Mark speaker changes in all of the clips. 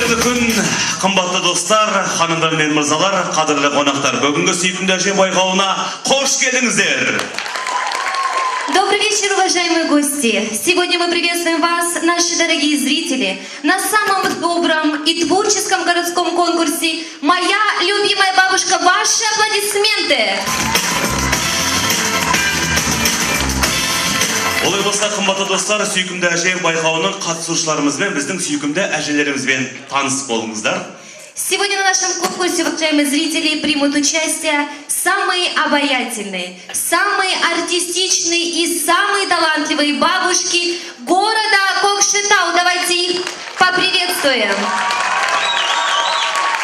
Speaker 1: Қайырлы күн, қымбатты достар, ханымдар мен мырзалар, қадірлі қонақтар. Бүгінгі сүйкімді әже байқауына қош келдіңіздер.
Speaker 2: Добрый вечер, уважаемые гости! Сегодня мы приветствуем вас, наши дорогие зрители, на самом добром и творческом городском конкурсе «Моя любимая бабушка». Ваши аплодисменты!
Speaker 1: Олай болса, қымбатты достар, сүйкімді әже байқауының қатысушыларымызбен, біздің сүйкімді әжелерімізбен таныс болыңыздар.
Speaker 2: Сегодня на нашем конкурсе, уважаемые зрители, примут участие самые обаятельные, самые артистичные и самые талантливые бабушки города Кокшетау. Давайте их поприветствуем.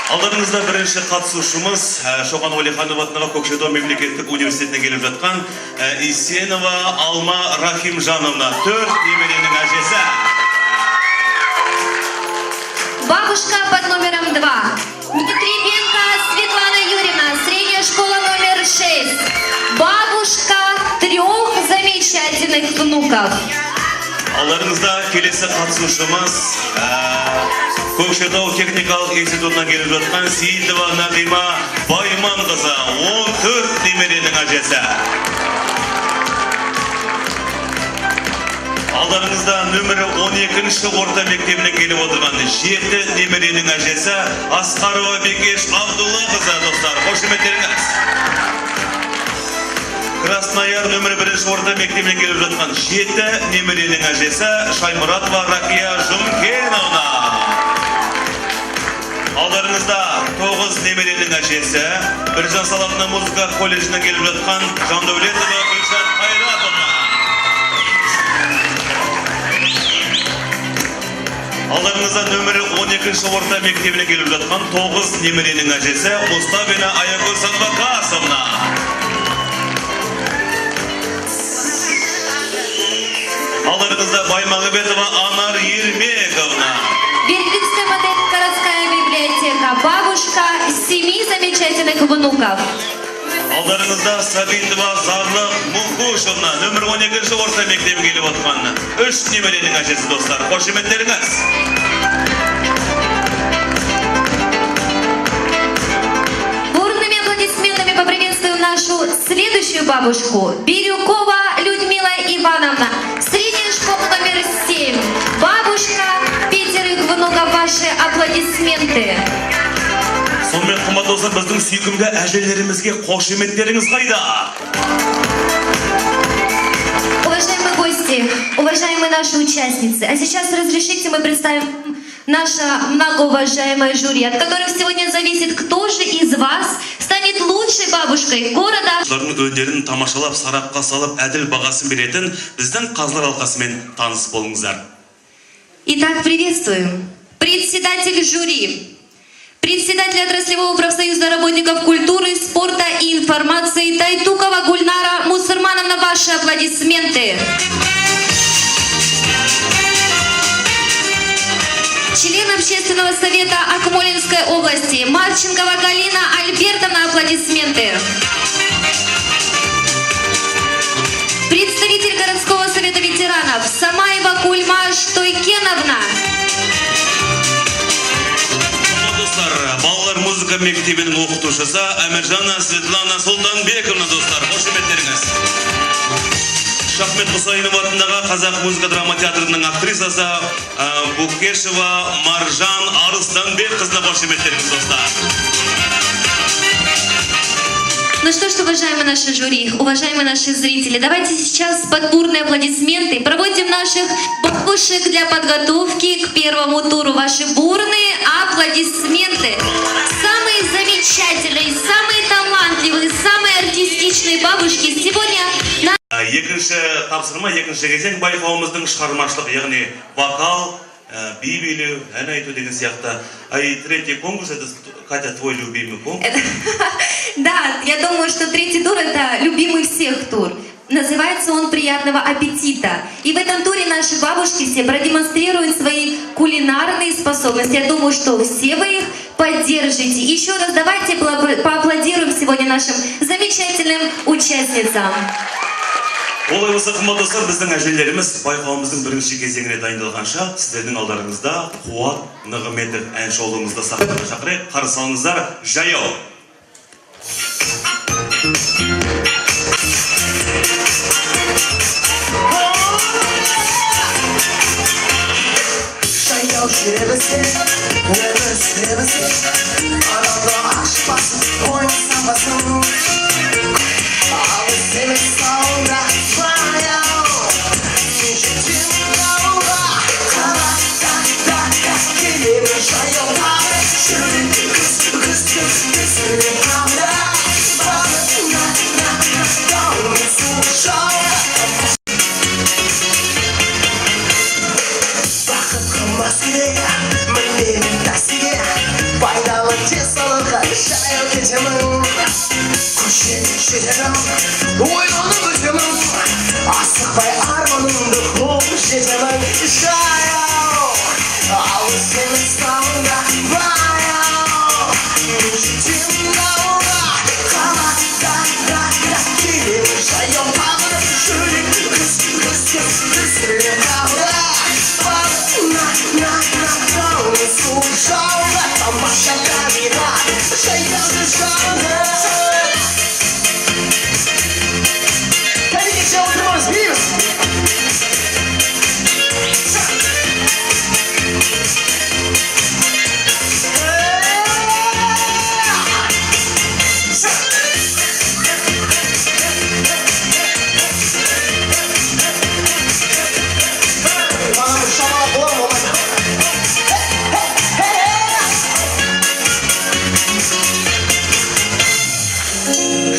Speaker 1: Алдарыңызда бірінші қатысушымыз Шоқан Уәлиханов атындағы Көкшетау мемлекеттік университетіне келіп жатқан Исенова Алма Рахимжановна, 4 немеренің әжесі.
Speaker 2: Бабушка под номером 2. Дмитриенко Светлана Юрьевна, средняя школа номер 6. Бабушка 3 замечательных внуков.
Speaker 1: Алдарыңызда келесі қатысушымыз Көкшетау техникалық институтына келіп жатқан Сейітова Нағима Байманқызы, 14 немеренің әжесі. Алдарыңызда нөмірі 12-ші орта мектебінен келіп отырған 7 немеренің әжесі Асқарова Бекеш Абдуллақызы, достар, қошеметтеріңіз. Краснояр нөмірі 1-ші орта мектебінен келіп жатқан 7 немеренің әжесі Шаймұратова Рақия Жұмкеновна. Алдарыңызда 9 немеренің әжесі Біржан Салатына музыка колледжінен келіп жатқан Жандәулетова Гүлшат Қайратовна. Алдарыңызда нөмірі 12-ші орта мектебіне келіп жатқан 9 немеренің әжесі Мұстабина Аягөз Садвакасовна. Алдарыңызда Баймағыбетова Анар Ермековна.
Speaker 2: Берлинская модель городская библиотека. Бабушка 7 замечательных внуков.
Speaker 1: Алдарыңызда Сабитова Зарлық Мұхушевна, нөмір 12-ші орта мектебі келіп отқан 3 немеренің әжесі, достар. Қошеметтеріңіз.
Speaker 2: Бурными аплодисментами поприветствуем нашу следующую бабушку. Бирюкова Людмила Ивановна, средняя школа номер 7. Бабушка 5 внуков, ваши аплодисменты.
Speaker 1: Сонымен қымбатты достар, біздің сүйкімді әжелерімізге қошеметтеріңіз қайда?
Speaker 2: Уважаемые гости, уважаемые наши участницы, а сейчас разрешите мы представим наше многоуважаемое жюри, от которых сегодня зависит, кто же из вас станет лучшей бабушкой города.
Speaker 1: Олардың өздерін тамашалап, сарапқа салып, әділ бағасын беретін біздің қазылар алқасымен таныс болыңыздар.
Speaker 2: Итак, приветствуем председатель жюри. Председатель отраслевого профсоюза работников культуры, спорта и информации Тайтукова Гульнара Мусырмановна, ваши аплодисменты. Член общественного совета Акмолинской области Марченкова Галина Альбертовна, аплодисменты. Представитель городского совета ветеранов Самаева Кульмаш Тойкеновна.
Speaker 1: Балалар музыка мектебінің оқытушысы Әміржана Светлана Сұлтанбековна, достар, қошеметтеріңіз. Шахмет Құсайынов атындағы Қазақ музыка драма театрының актрисасы Букешева Маржан Арыстанбек қызына қошеметтеріңіз, достар.
Speaker 2: Ну что ж, уважаемые наши жюри, уважаемые наши зрители, давайте сейчас под бурные аплодисменты проводим наших бабушек для подготовки к первому туру. Ваши бурные аплодисменты. Самые замечательные, самые талантливые, самые артистичные бабушки сегодня на...
Speaker 1: Екінші тапсырма, екінші кезең байқауымыздың шығармашылық, яғни вокал, би билеу, ән айту деген сияқты. Третий конкурс, это, Катя, твой любимый конкурс?
Speaker 2: Да, я думаю, что третий тур — это любимый всех тур. Называется он «Приятного аппетита». И в этом туре наши бабушки все продемонстрируют свои кулинарные способности. Я думаю, что все вы их поддержите. Еще раз давайте поаплодируем сегодня нашим замечательным участницам.
Speaker 1: Олай болса, қымбатты достар, біздің әжелеріміз байқауымыздың бірінші кезеңіне дайындалғанша сіздердің алдарыңызда Қуат Нығыметов әнші ұлымызды сахнаға шақырайық. Қарсы алыңыздар, жаяу.
Speaker 3: Жаяу жүремізде, өмір сүремізде, аралды ашпасын, ойнасамасын. Алыс емес сауында жаяу, сен жеткен ауылға, қара келемін жаяу тағы, жүрек күз-күз-күз-күзінен қамда, дауыл суық жауға. Бақыт қылмасыне, мінемін таксиге, пайдалы тез алырға жаяу кетемін. Көшеге жетемін, ойланып өтемін, асықпай арманымды қуып жетемін. Жаяу, алыс емес тауында баяу, жетемін ауылға, қалада келемін жаяу тағы, жүрек күз-күз-күз-күзінен қамда. Дауыл суық жауға, тамаша табиғат, жаяу жанды.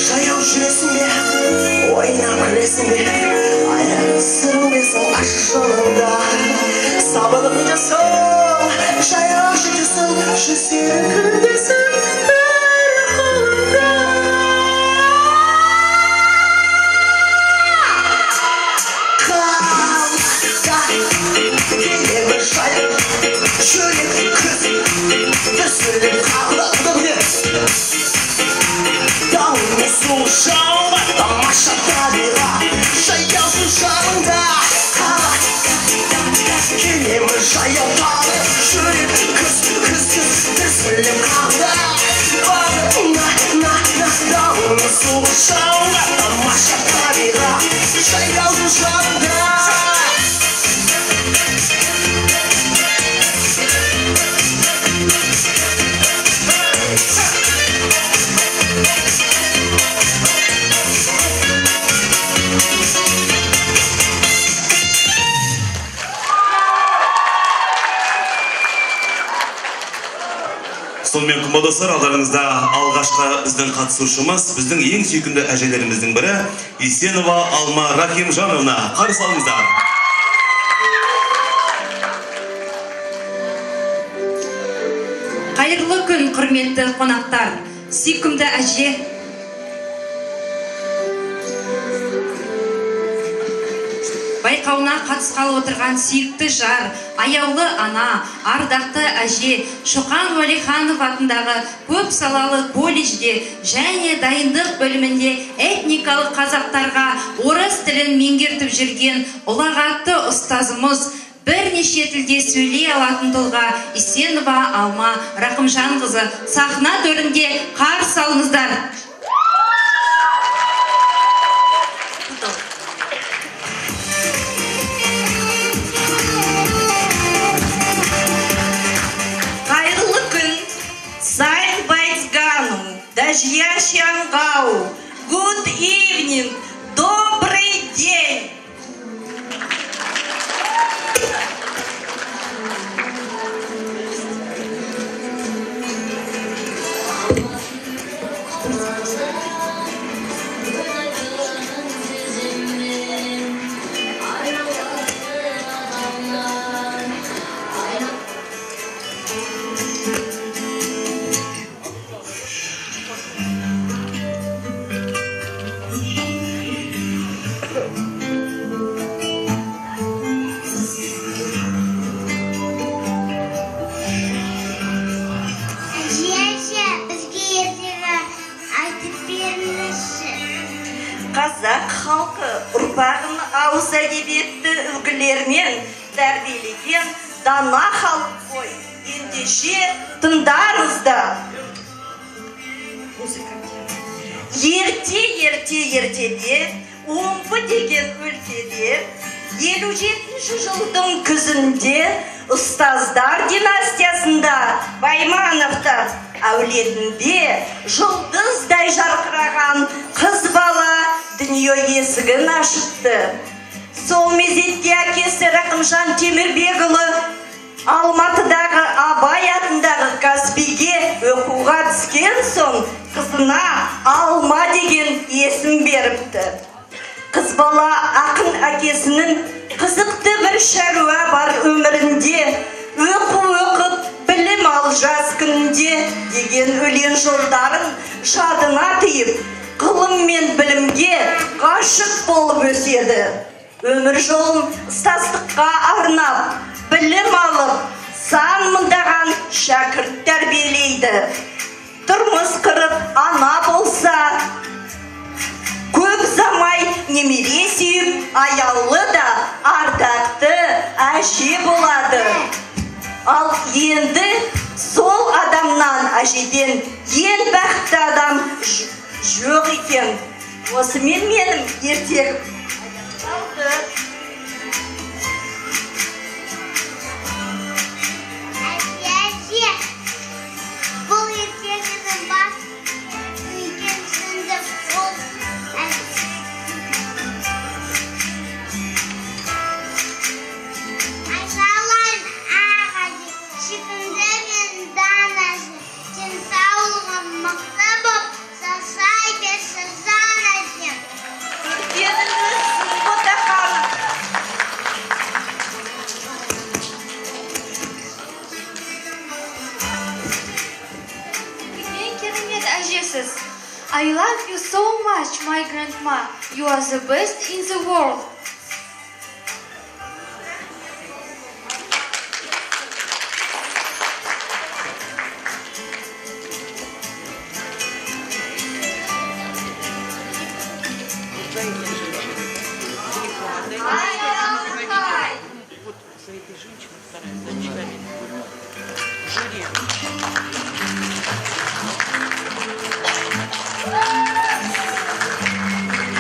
Speaker 3: Жаяу жүресің бе, ойнап күлесің бе, аяқ сүрінбесің ашық жолында. Сабырлық жасау, жаяу жүресің, жүзерің күндесің, бәрі қолында. Қалада келемін жаяу, жүрек күз-күзінен қамда. Дауыл суық жауға, тамаша табиғат, жаяу жанында. Келемін жаяу тағы, жүрек күз-күз-күз-күзінен қамда. Дауыл суық жауға, тамаша табиғат, жаяу жанында.
Speaker 1: Сонымен қымбатты достар, алдарыңызда алғашқы біздің қатысушымыз, біздің ең сүйкімді әжелеріміздің бірі Исенова Алма Рахимжановна. Қарсы алыңыздар.
Speaker 4: Қайырлы күн, құрметті қонақтар, сүйкімді әже. Байқауына қатысқалы отырған сүйікті жар, аяулы ана, ардақты әже, Шоқан Уәлиханов атындағы көп салалы колледжде және дайындық бөлімінде этникалық қазақтарға орыс тілін меңгертіп жүрген ұлағатты ұстазымыз, бірнеше тілде сөйлей алатын тұлға Исенова Алма Рахымжанқызы сахна төрінде қарсы алыңыздар.
Speaker 5: Қайырлы күн, Сайн Байцгану, Дажья Шангау, good evening, добрый день. үлгілермен тәрбиелеген дана халық қой. Ендеше тыңдарыңыздар. Ертеде, омбы деген өлкеде, 57 жылдың күзінде ұстаздар династиясында Баймановтар әулетінде жұлдыздай жарқыраған қыз бала дүние есігін ашыпты. Сол мезетте әкесі Рақымжан Темірбекұлы Алматыдағы Абай атындағы Каспийге оқуға түскен соң қызына Алма деген есім беріпті. Қыз бала ақын әкесінің қызықты бір шаруа бар өмірінде, оқу оқып білім ал жас күнінде деген өлең жолдарын жадына тыйып, ғылым мен білімге ғашық болып өседі. Өмір жолын ұстаздыққа арнап, білім алып, сан мыңдаған шәкірт тәрбиелейді. Тұрмыс құрып ана болса, көп замай немере сүйіп, аялы да ардақты әже болады. Ал енді сол адамнан, әжеден ең бақытты адам жоқ екен. Осымен менің ертегім аяқталды.
Speaker 6: Бұл ертегінің басты үлкенсінді ол Айшалайын ағажы, шикінді мен данажы, денсаулығы мықты боп, жасай берсі жан әжем.
Speaker 5: Көргеніңіз Ботақаным.
Speaker 7: I love you so much, my grandma. You are the best in the world.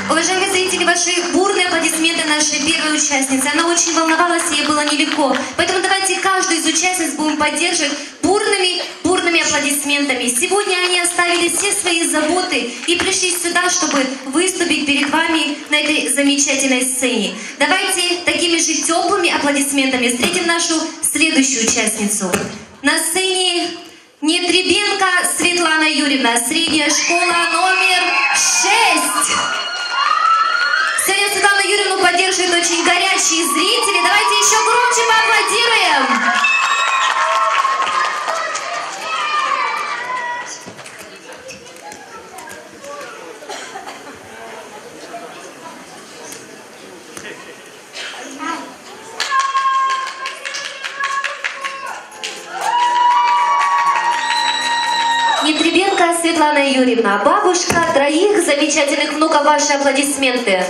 Speaker 2: Уважаемые зрители, ваши бурные аплодисменты нашей первой участницы. Она очень волновалась, ей было нелегко. Поэтому давайте каждую из участниц будем поддерживать бурными аплодисментами. Сегодня они оставили все свои заботы и пришли сюда, чтобы выступить перед вами на этой замечательной сцене. Давайте такими же теплыми аплодисментами встретим нашу следующую участницу. На сцене Нетребенко Светлана Юрьевна, средняя школа номер 6. Сегодня Светлану Юрьевну поддерживают очень горячие зрители. Давайте еще громче поаплодируем. Нетребенко Светлана Юрьевна, бабушка троих замечательных внуков, ваши аплодисменты.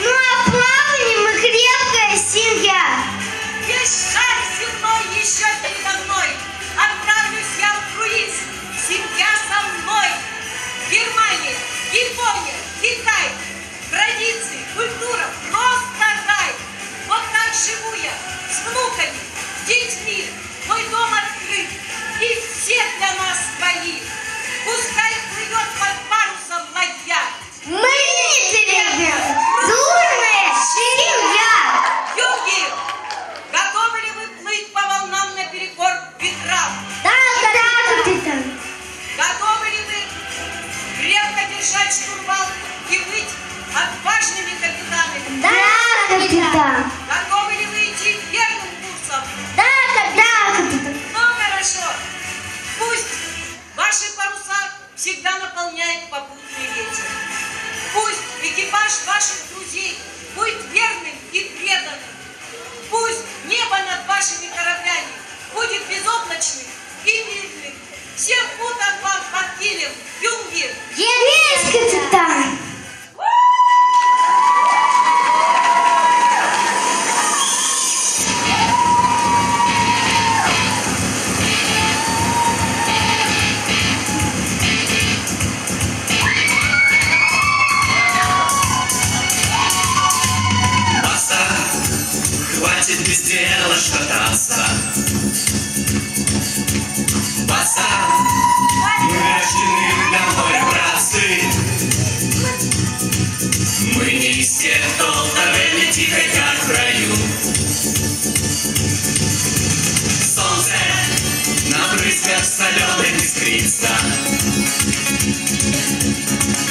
Speaker 6: Ну а плавание мы крепко
Speaker 7: капитан.
Speaker 5: Готовы ли вы идти первым курсом?
Speaker 7: Да, капитан.
Speaker 5: Ну, хорошо. Пусть ваши паруса всегда наполняет попутный ветер. Пусть экипаж ваших друзей будет верным и преданным. Пусть небо над вашими кораблями будет безоблачным и мирным. Всем путам вам под килем, юнги!
Speaker 7: Есть, капитан.
Speaker 3: Хватит без дела шататься. Баста, мы рождены домой, братцы. Мы не из тех, кто в тихой, как в раю. Солнце на брызгах соленых искрится.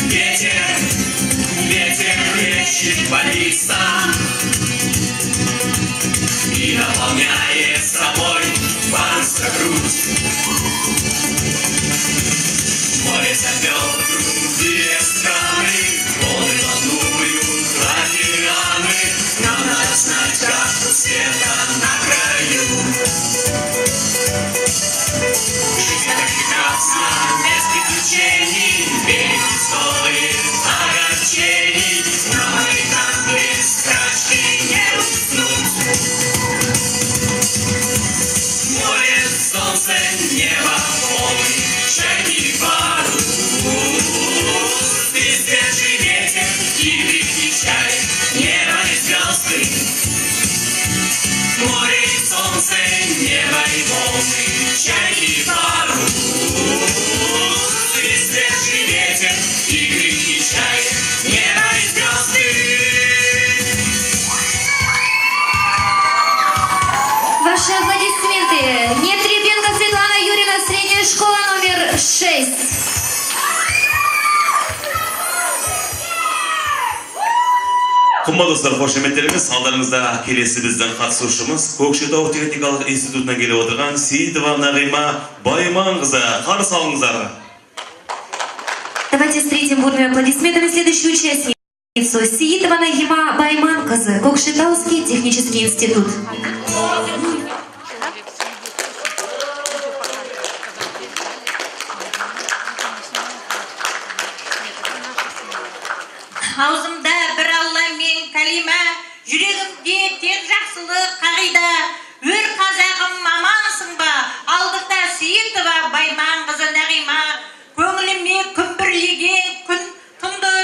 Speaker 3: Ветер лечит по лицам и наполняет собой барскую грудь. Море зовет другие страны, волны волнуют океаны. Нам надо знать, как у света на краю. Жизнь так прекрасна, без приключений, берег не стоит огорчений. Но мы там без страшки не уснуть. Море, солнце, небо, волны, шаги, парус. Ты свежий ветер, и чай, небо и звезды. Море и солнце, небо и волны, чайки, парус. Ты свежий ветер, и чай, небо и звезды.
Speaker 2: Ваши аплодисменты. Нетребенко Светлана Юрьевна, средняя школа номер 6.
Speaker 1: Қымбатты достар, қошеметтеріңіз, алдарыңызда келесі біздің қатысушымыз Көкшетау техникалық институтынан келіп отырған Сейітова Нағима Байманқызы. Қарсы алыңыздар.
Speaker 2: Давайте встретим бурными аплодисментами следующую участницу. Сейитова Нағима Байманқызы, Көкшетауский технический институт.
Speaker 5: Аузымда бір алла мен калима, жүрегімде тек жақсылық қағида. Өр қазағым амансың ба, алдыңда Сейітова Байманқызы Нағима. Көңіліме күмбірлеген күн тұнды,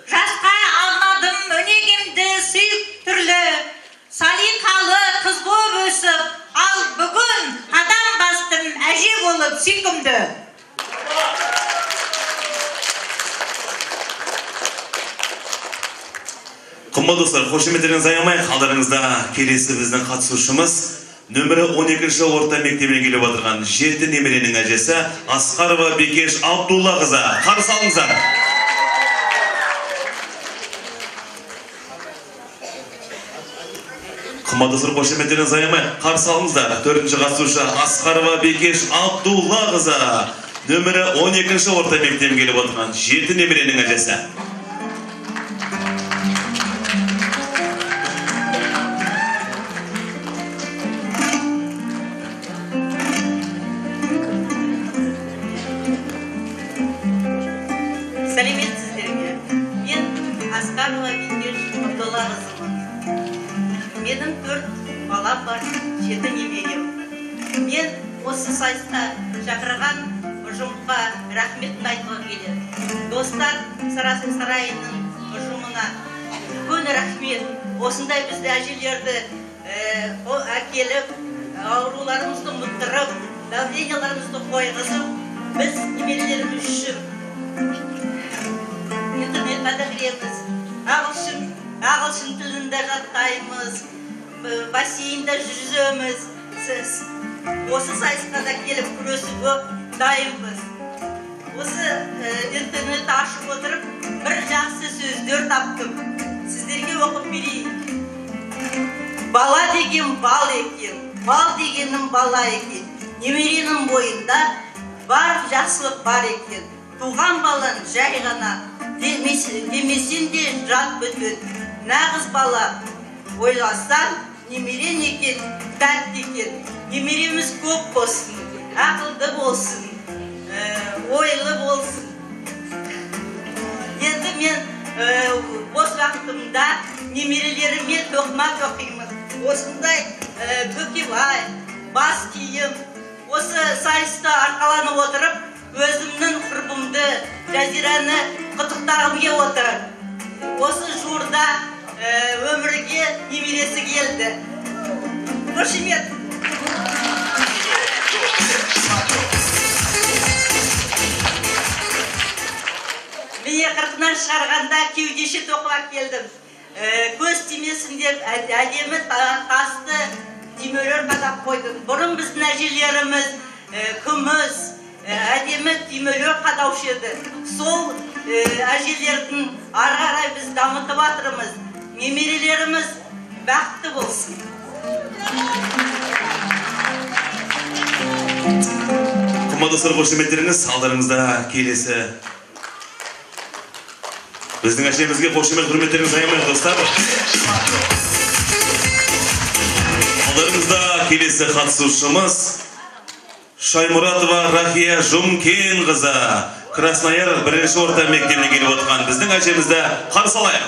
Speaker 5: жасқа арнадым өнегемді сүйіп түрлі. Салиқалы қыз боп өсіп, ал бүгін адам бастым әже болып сүйкімді.
Speaker 1: Қымбатты достар, қошеметтеріңізді аямайық. Алдарыңызда келесі біздің қатысушымыз нөмірі 12-ші орта мектебіне келіп отырған 7 немеренің әжесі Асқарова Бекеш Абдуллақызы. Қарсы алыңыздар. Қымбатты достар, қошеметтеріңізді аямайық. Қарсы алыңыздар. 4-ші қатысушы Асқарова Бекеш Абдуллақызы. Нөмірі 12-ші орта мектебіне келіп отырған 7 немеренің әжесі.
Speaker 5: Сәлеметсіздерге. Мен Асқарова Бекеш Абдуллақызымын. Менің 4 балам бар, 7 немерем. Мен осы сайыста шақырған ұжымға рахметін айтуға келеді. Достар сарайының ұжымына үлкен рахмет. Осындай бізді әжелерді әкеліп, ауруларымызды ұмыттырып, давленияларымызды қойғызып, біз немерелеріміз үшін интернетқа да кіреміз, ағылшын тілінде жаттаймыз, бассейнде жүземіз. Осы сайысқа да келіп күресуге дайынбыз. Осы интернет ашып отырып, бір жақсы сөздер таптым. Сіздерге оқып берейін.
Speaker 8: бала деген бал екен, бал дегенім бала екен. Немеренің бойында бар жақсылық бар екен. Туған балан жай ғана, демесен де жат бітін. Нағыз бала ойласаң, немерен екен, тәтті екен. Немереміз көп болсын, ақылды болсын, ойлы болсын. Енді мен бос уақытымда немерелеріме тоқыма тоқимын. Осындай бөкебай, бас киім, осы сайыста арқаланып отырып, өзімнің құрбымды, Жазираны құттықтағым келіп отыр. Осы жуырда өмірге немересі келді. Қошемет. Міне 40-нан шығарғанда кеудеше тоқып келдім. Көз тимесін деп әдемі тасты түймелер қадап қойдым. Бұрын біздің әжелеріміз күміс, әдемі түймелер қадаушы еді. Сол әжелердің ары қарай біз дамытып жатырмыз. Немерелеріміз бақытты болсын.
Speaker 1: Қымбатты достар, қошеметтеріңіз алдарыңызда келесі. Біздің әшемізге қошемет құрметтеріңіз аямайды достар. Алдарыңызда келесі қатысушымыз Шаймұратова Рахия Жұмкен қызы. Краснояр 1-ші орта мектебіне келіп отырған біздің әшемізді қарсы алайық.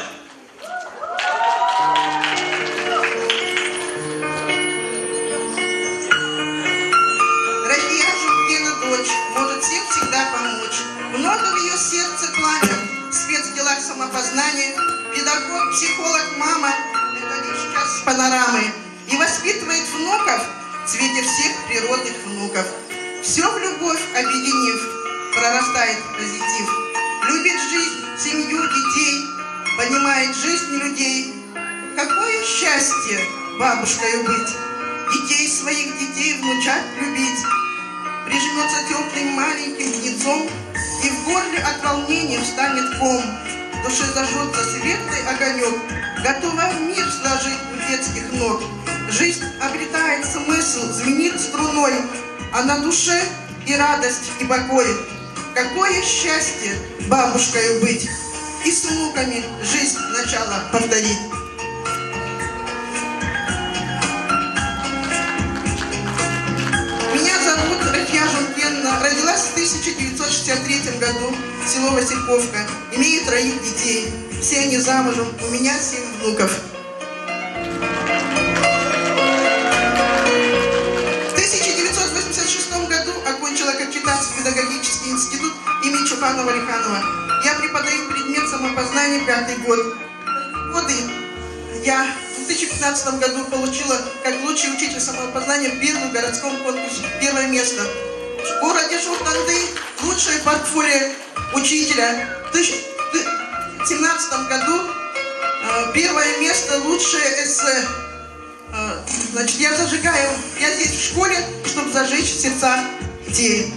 Speaker 9: Рахия Жумкена дочь, может всем всегда помочь. Много в ее сердце пламя, свет в делах самопознания, педагог, психолог, мама, это лишь час панорамы. И воспитывает внуков в цвете всех природных внуков. Все в любовь объединив, прорастает позитив. Любит жизнь, семью, детей, понимает жизнь людей. Какое счастье бабушкой быть, детей своих детей внучат любить. Прижмется теплым маленьким гнездом, и в горле от волнения встанет ком. В душе зажжется светлый огонек, готова мир сложить у детских ног. Жизнь обретает смысл, звенит струной, а на душе и радость, и покой. Какое счастье бабушкой быть и с внуками жизнь начала повторить. Меня зовут Рахия Жумкена, родилась в 1963 году, село Васильковка, имею 3 детей, все они замужем, у меня 7 внуков. В 1986 году окончила Кокчетавский педагогический институт имени Чуханова-Риханова. Я преподаю предмет самопознания 5-й год. Я в 2015 году получила как лучший учитель самопознания в первом городском конкурсе 1 место. В городе Шортанды лучшее портфолио учителя. В 2017 году 1 место лучшее эссе. Значит, я зажигаю, я здесь в школе, чтобы зажечь сердца детей.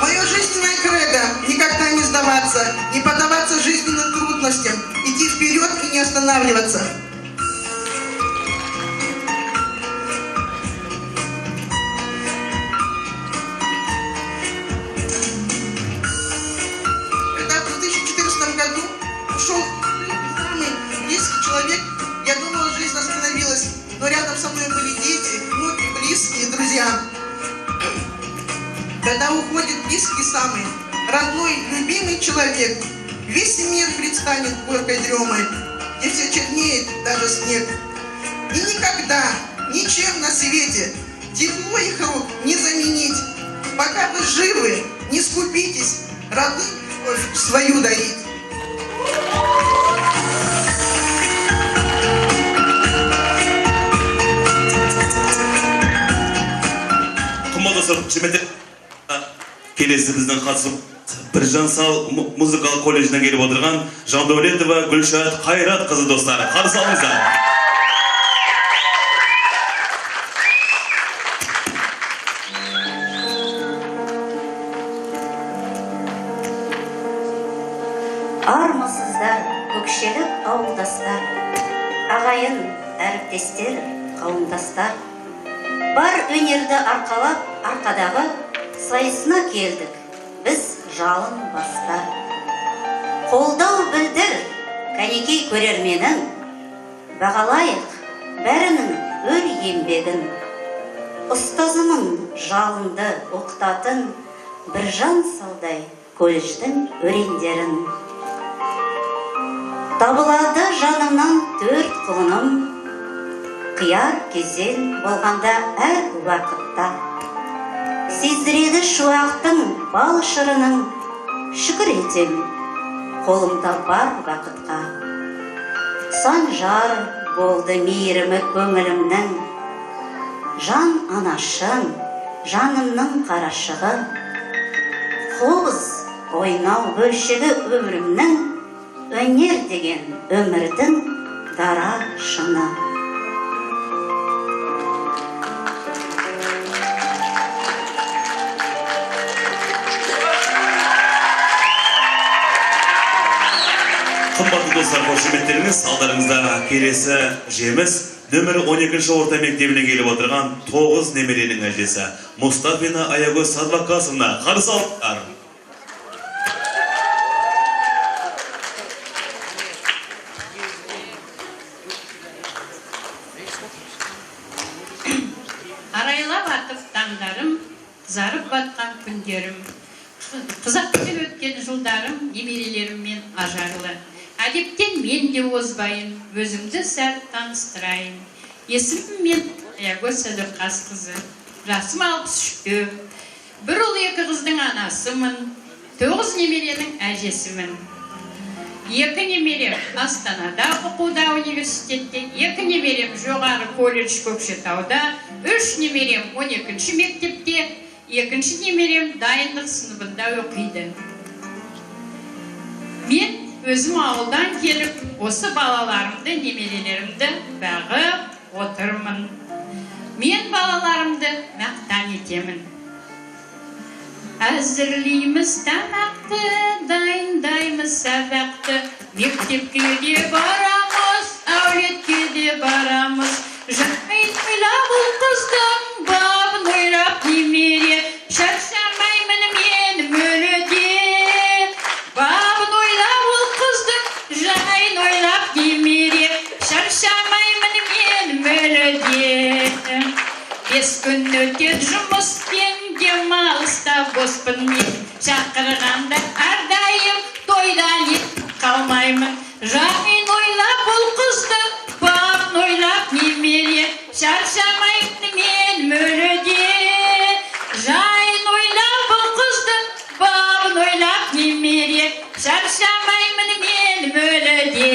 Speaker 9: Мое жизненное кредо – никогда не сдаваться, не поддаваться жизненным трудностям, идти вперед и не останавливаться. Когда в 2014 году ушел самый близкий человек, я думала, жизнь остановилась, но рядом со мной были дети, внуки, близкие, друзья. Когда уходит близкий самый, родной, любимый человек, весь мир предстанет горькой дремой, где все чернеет, даже снег. И никогда, ничем на свете, тепло их рук не заменить. Пока вы живы, не скупитесь, родным любовь свою дарить.
Speaker 1: Келесі біздің қатысып Біржан Сал музыкалық колледжіне келіп отырған Жандәулетова Гүлшат Қайрат қызы достары. Қарсы алыңыздар.
Speaker 10: Армысыздар, көкшелік ауылдастар, ағайын, әріптестер, қауымдастар. Бар өнерді арқалап, арқадағы сайысына келдік, біз жалын бастар. Қолдау білдір, кәнекей көрерменін, бағалайық бәрінің өр еңбегін. Ұстазымын жалынды оқытатын, Біржан Салдай колледждің өрендерін. Табылады жанымнан төрт құлыным, қияр кезел болғанда әр уақытта. Сездіреді шуақтың бал шырының, шүкір етем, қолымда бар уақытқа. Сан жар болды мейірімі көңілімнің, жан анашым, жанымның қарашығы. Қобыз ойнау бөлшегі өмірімнің, өнер деген өмірдің дара шыны.
Speaker 1: Қымбатты достар, қошеметтеріңіз, алдарыңызда келесі жеміс нөмірі 12-ші орта мектебінен келіп отырған 9 немеренің әжесі Мұстафина Аягөз Садвақасовна. Қарсы алыңыздар.
Speaker 11: Арайлап атып таңдарым, қызарып батқан күндерім, қызақты өткен жылдарым, немерелеріммен ажарлы. Әдептен мен де озбайын, өзімді сәл таныстырайын. Есімім мен Аягөз Садвақасқызы, жасым 63. Бір ұл 2 қыздың анасымын, 9 немеренің әжесімін. 2 немерем Астанада оқуда университетте, 2 немерем жоғары колледж Көкшетауда, 3 немерем 12-ші мектепте, 2 немерем дайындық сыныбында оқиды. Мен өзім ауылдан келіп, осы балаларымды, немерелерімді бағып отырмын. Мен балаларымды мақтан етемін. Әзірлейміз тамақты, дайындаймыз сабақты, мектепке де барамыз, әулетке де барамыз. Жайын ойлап ұл қыздың бабын ойлап немере, шаршамаймын мен мүлде. Бабын ойлап ұл қыздың жайын ойлап немере, шаршамаймын мен мүлде. 5 күн өтер жұмыспен, демалыста боспын мен, шақырғанда әрдайым тойдан қалмаймын. Жайын ойлап ұл қыздың бабын ойлап немере, шаршамаймын мен мүлде. Жайын ойлап ұл қыздың бабын ойлап немере, шаршамаймын мен мүлде.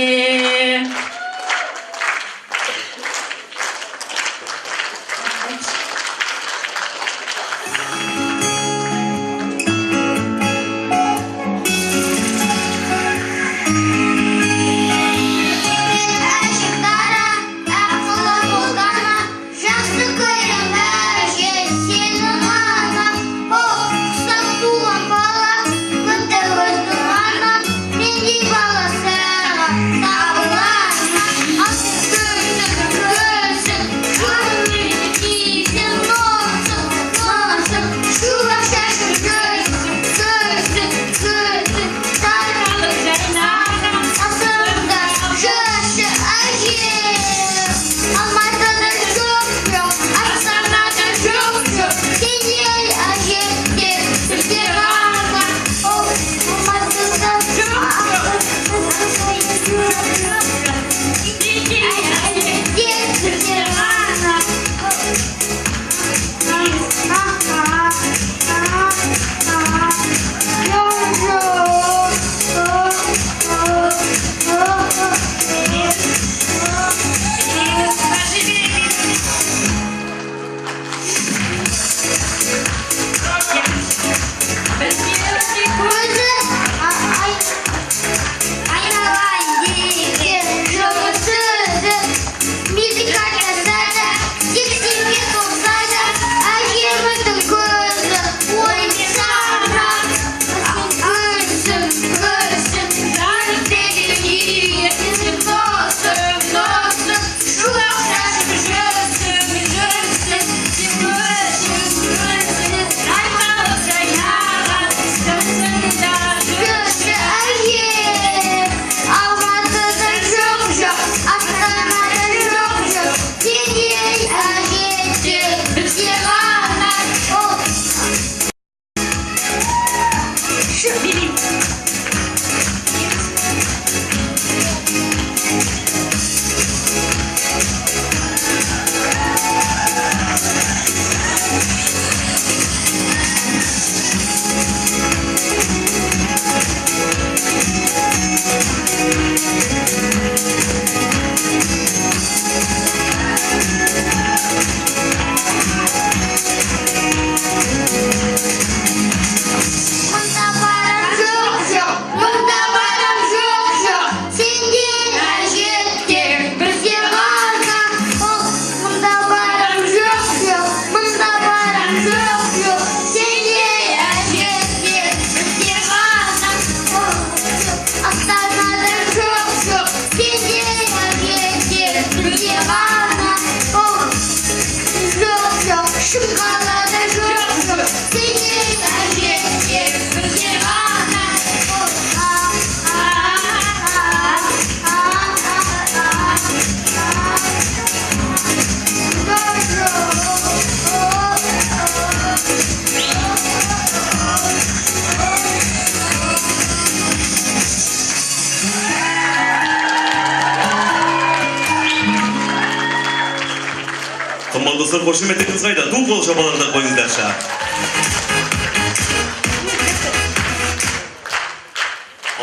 Speaker 1: достар, қошеметтеріңіз қайда? Ду қол шапаларды қойыңыздарша.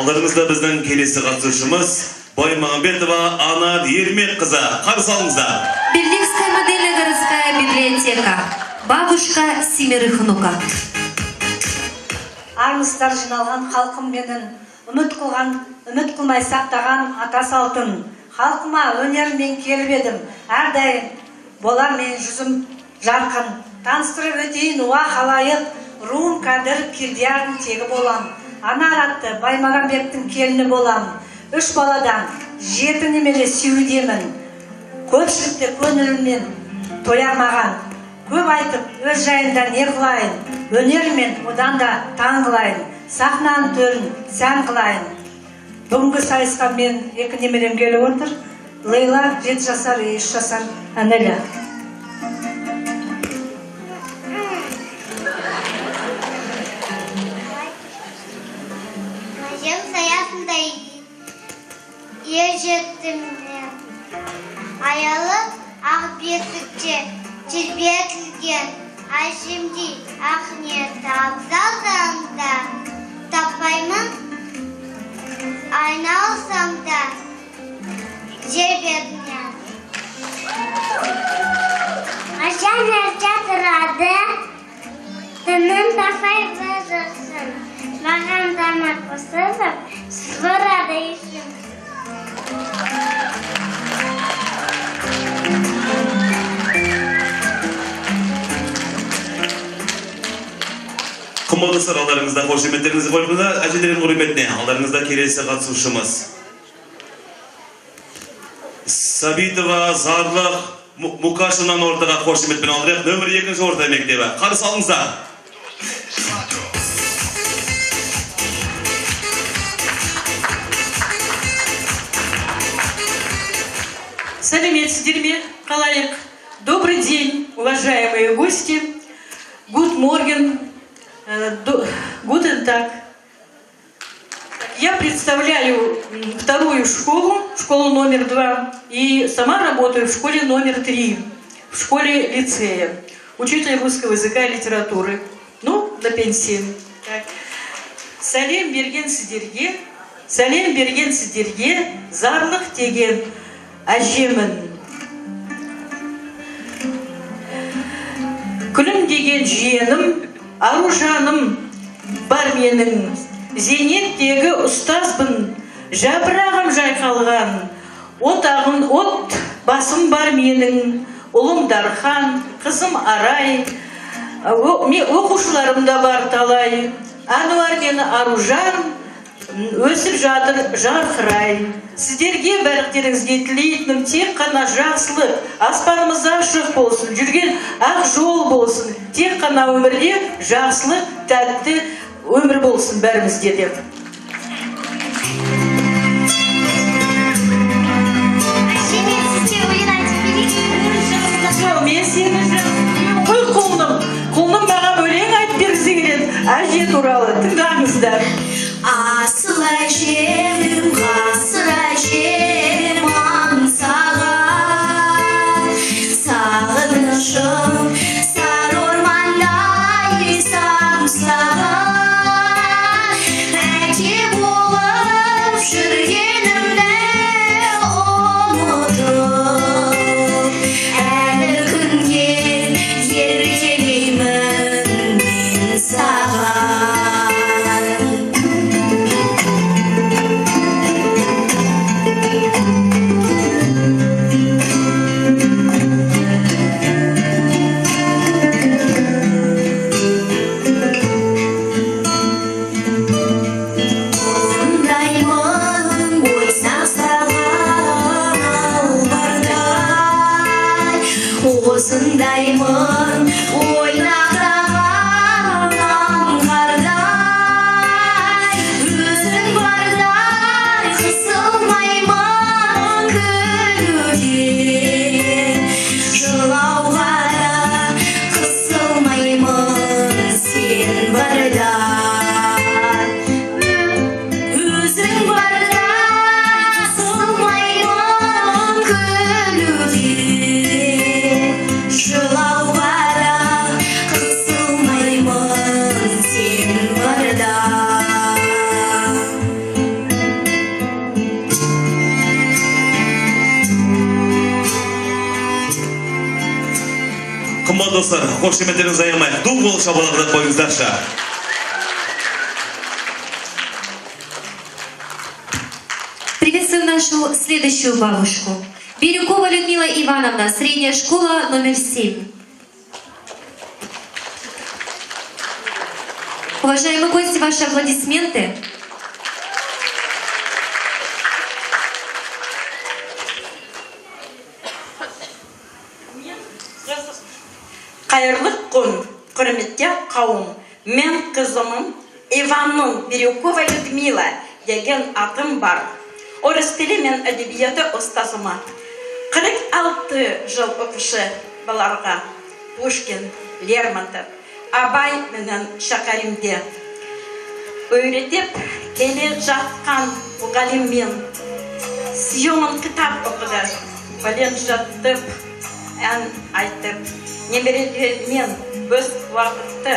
Speaker 1: Алдарыңызда біздің келесі қатысушымыз Баймағамбетова Ана Ермекқызы. Қарсы алыңыздар.
Speaker 2: Берлинская модельная городская библиотека. Бабушка семерых внуков.
Speaker 12: Армыстар жиналған халқым менің, үміт қылмай сақтаған ата салтын. Халқыма өнермен келіп едім, әрдайым болар мен жүзім жарқын. Таныстырып өтейін уа халайық, руым кәдір Кирдиярдың тегі болам. Анар атты Баймағамбеттің келіні болам. 3 баладан 7 немере сүйудемін. Көпшілікті көңіліммен тоярмаған. Көп айтып, өз жайында не қылайын, өнермен одан да таң қылайын, сахнаның төрін сән қылайын. Бүгінгі сайысқа мен 2 немерем келіп отыр. Лейла 7 жасар, 3 жасар әнелі.
Speaker 6: Жем саясында ержеттім. Аялы ақ бесікте тербетілген әжімдей ақниет абзалында таппаймын. Айналсам да жер бетінен. Қашан әрте тұрады, тынын тапай бұзырсын. Маған тамақ қосылып, сұрады ішім.
Speaker 1: Қымбатты достар, алдарыңызда қошеметтеріңізді қойғанда, әжелердің құрметіне алдарыңызда келесі қатысушымыз Сабитова Зарлық Мукашынан ортаға қошеметпен алдырайық. Нөмір 2 орта мектебі. Қарсы алыңыздар.
Speaker 13: Сәлеметсіздер ме, қалайық? Добрый день, уважаемые гости. Good morning. Guten Tag. Я представляю вторую школу номер 2, и сама работаю в школе номер 3, в школе лицея, учитель русского языка и литературы, ну, на пенсии. Так. Сәлем берген сіздерге, зарлық деген әжемін. Күлім деген жиенім, аружаным бар менің, зейнеттегі ұстазбын, жапырағым жайқалған, от басым бар менің, ұлым Дархан, қызым Арай, оқушыларым да бар талай, Ануар мен Аружан өсіп жатыр жарқырай. Сіздерге бәріктеріңізге тілейтінім тек қана жақсылық, аспанымыз ашық болсын, жүрген ақ жол болсын, тек қана өмірде жақсылық, тәтті өмір болсын бәрімізде деп. Мен сені қой құлным маған өлең айтып бергісі келеді, әже туралы тыңдаңыздар.
Speaker 3: Асыл әжем, ғасыр әжем аңсаған, сағынышым сары ормандай самсаған.
Speaker 1: Қымбат достар, қошеметтеріңізді аямайық. Ду қол шабаларды қойыңыздаршы.
Speaker 2: Приветствуем нашу следующую бабушку. Бирюкова Людмила Ивановна, средняя школа номер 7. Уважаемые гости, ваши аплодисменты.
Speaker 8: Қайырлы күн, құрметті қауым. Мен қызымын Иванның Бирюкова Людмила деген атым бар. Орыс тілі мен әдебиеті ұстазыма. 46 жыл оқушы баларға Пушкин, Лермонтов, Абай менен Шәкәрімде өйретіп келе жатқан мұғаліммен сүйемін кітап оқыды. Білен жаттып, ән айтып, немерелермен өз уақытты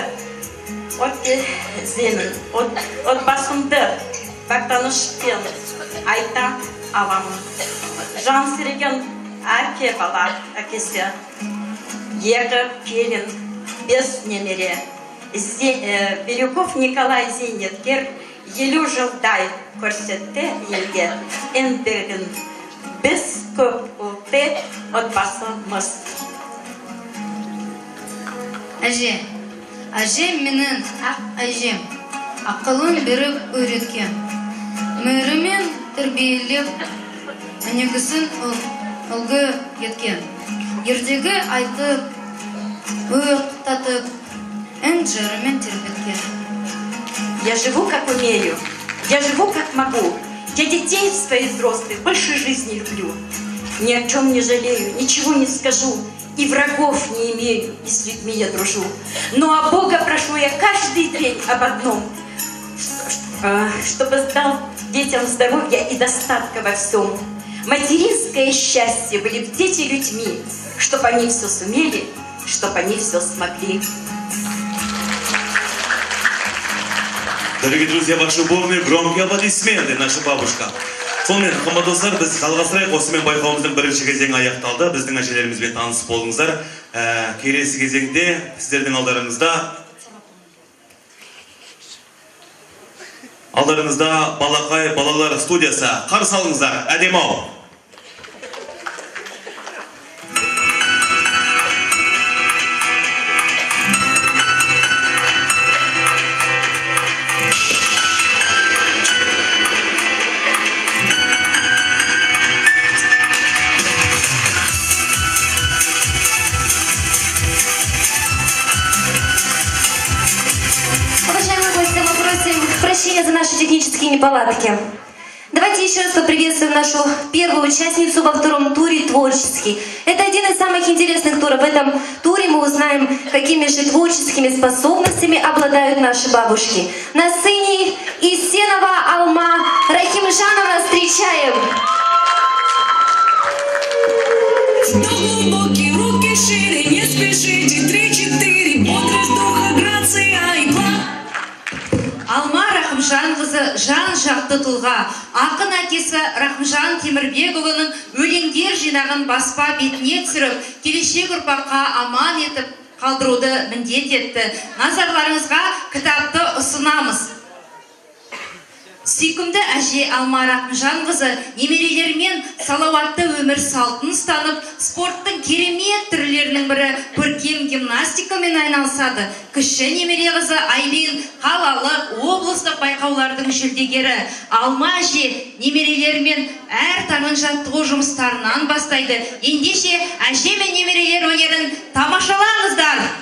Speaker 8: отбасымды бақтанышпен айта аламын. Жан сіреген әке бала әкесі, екі келін, 5 немере. Бирюков Николай Зейнеткер 50 жылдай көрсетті елге еңбегін. Біз көп ұлтты отбасымыз.
Speaker 14: Әжем менің әжем, ақылын беріп өйреткен. Мөрімен тәрбиелеп, негізін үлгі еткен. Ертегі айтып, өқтатып, ән-жырымен тербеткен.
Speaker 8: Я живу, как умею, я живу, как могу. Я детей своих взрослых больше жизни люблю. Ни о чем не жалею, ничего не скажу. И врагов не имею, и с людьми я дружу. Но а Бога прошу я каждый день об одном, чтобы дал детям здоровья и достатка во всем. Материнское счастье были в дети людьми, чтобы они все сумели, чтобы они все смогли.
Speaker 1: Дорогие друзья, ваши бурные громкие аплодисменты, наша бабушка. Сонымен, қымбат достар, біз жалғастырайық. Осымен байқауымыздың бірінші кезеңі аяқталды. Біздің әжелерімізбен таныс болыңыздар. Келесі кезеңде сіздердің алдарыңызда Балақай балалар студиясы. Қарсы алыңыздар, әдемі-ау.
Speaker 2: Прощения за наши технические неполадки. Давайте еще раз поприветствуем нашу первую участницу во втором туре «Творческий». Это один из самых интересных туров. В этом туре мы узнаем, какими же творческими способностями обладают наши бабушки. На сцене Исенова Алма Рахимжановна встречаем.
Speaker 3: Глубокие руки шире, не спешите, 3-4, бодрость духа, грация и план.
Speaker 14: Алма Рахымжанқызы жан-жақты тұлға. Ақын әкесі Рахымжан Темірбекұлының өлеңдер жинағын баспа бетіне түсіріп, келешек ұрпаққа аман етіп қалдыруды міндет етті. Назарларыңызға кітапты ұсынамыз. Сүйкімді әже Алма Рахымжанқызы немерелерімен салауатты өмір салтын ұстанып, спорттың керемет түрлерінің бірі көркем гимнастикамен айналысады. Кіші немере қызы Айлин қалалық облыстық байқаулардың жүлдегері. Алма әже немерелерімен әр таңын жаттығу жұмыстарынан бастайды. Ендеше әже мен немерелер өнерін тамашалаңыздар.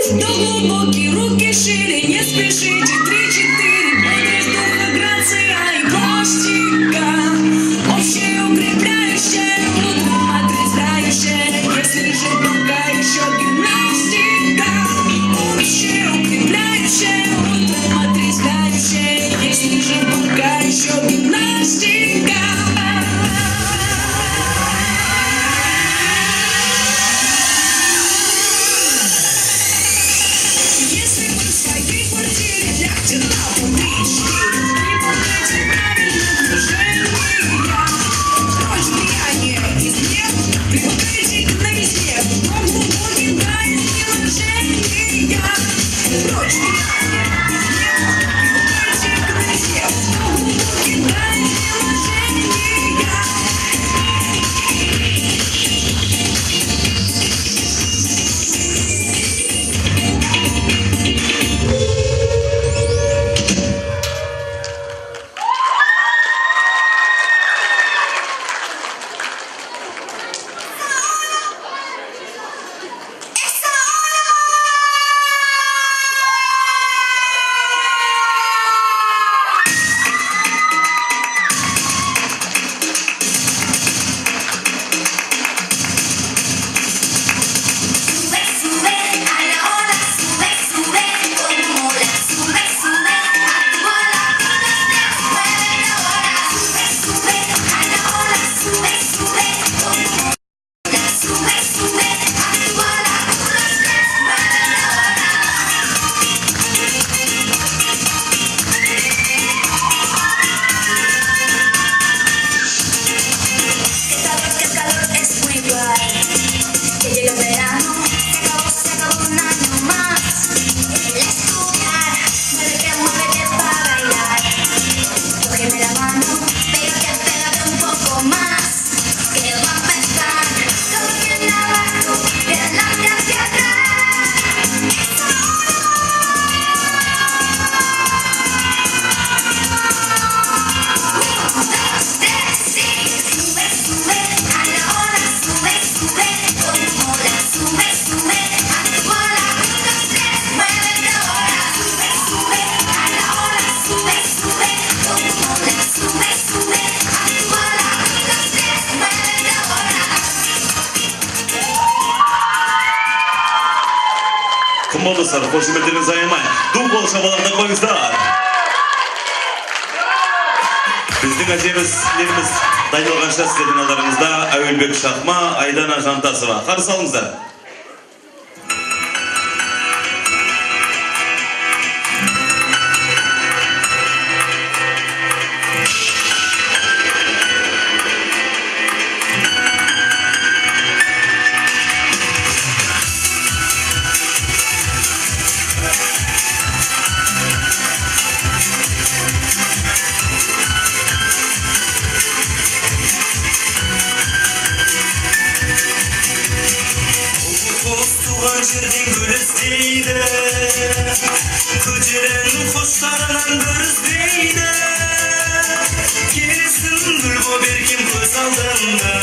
Speaker 3: Глубокие руки шире, не спешите, 3-4, бодрость духа, грация и пластика. Общее укрепляющее, утром отрезвляющее, если же пока еще гимнастика. Общее укрепляющее, утром отрезвляющее, если же пока еще гимнастика.
Speaker 1: Кем достар, қошеметтеріңіз аямай. Ду қол шабаларды қойыңыздар. Біздің әжеміз дайындалғанша сіздердің алдарыңызда Әуелбек Шахма, Айдана Жантасова. Қарсы алыңыздар.
Speaker 15: Жерден гүл іздейді, көтерін құстарынан бір іздейді. Келесің гүл боп еркем көз алдымда,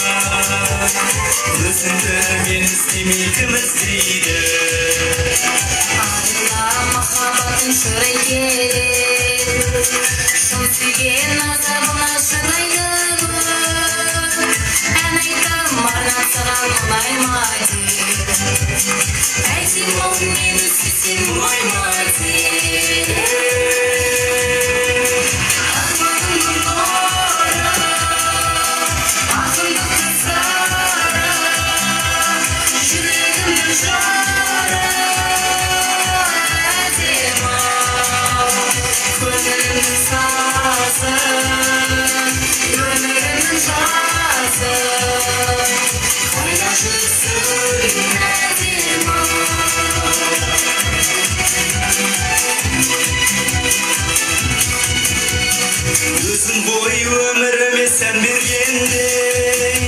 Speaker 15: өзіңді мен іздемей кім іздейді.
Speaker 3: Ardında mахаббатын шырай керек, шын сүйген азабына шыдайды. Ән айтам арнап саған ұнайма деп, әйтем ол мені сүйсең ойма деп. Арманымның нұры, ақындықтың сары, жүрегімнің жары. Көңілімнің сазы, өмірімнің жазы, қайда жүрсің әдемі.
Speaker 15: Өзің ғой өміріме сән бергендей,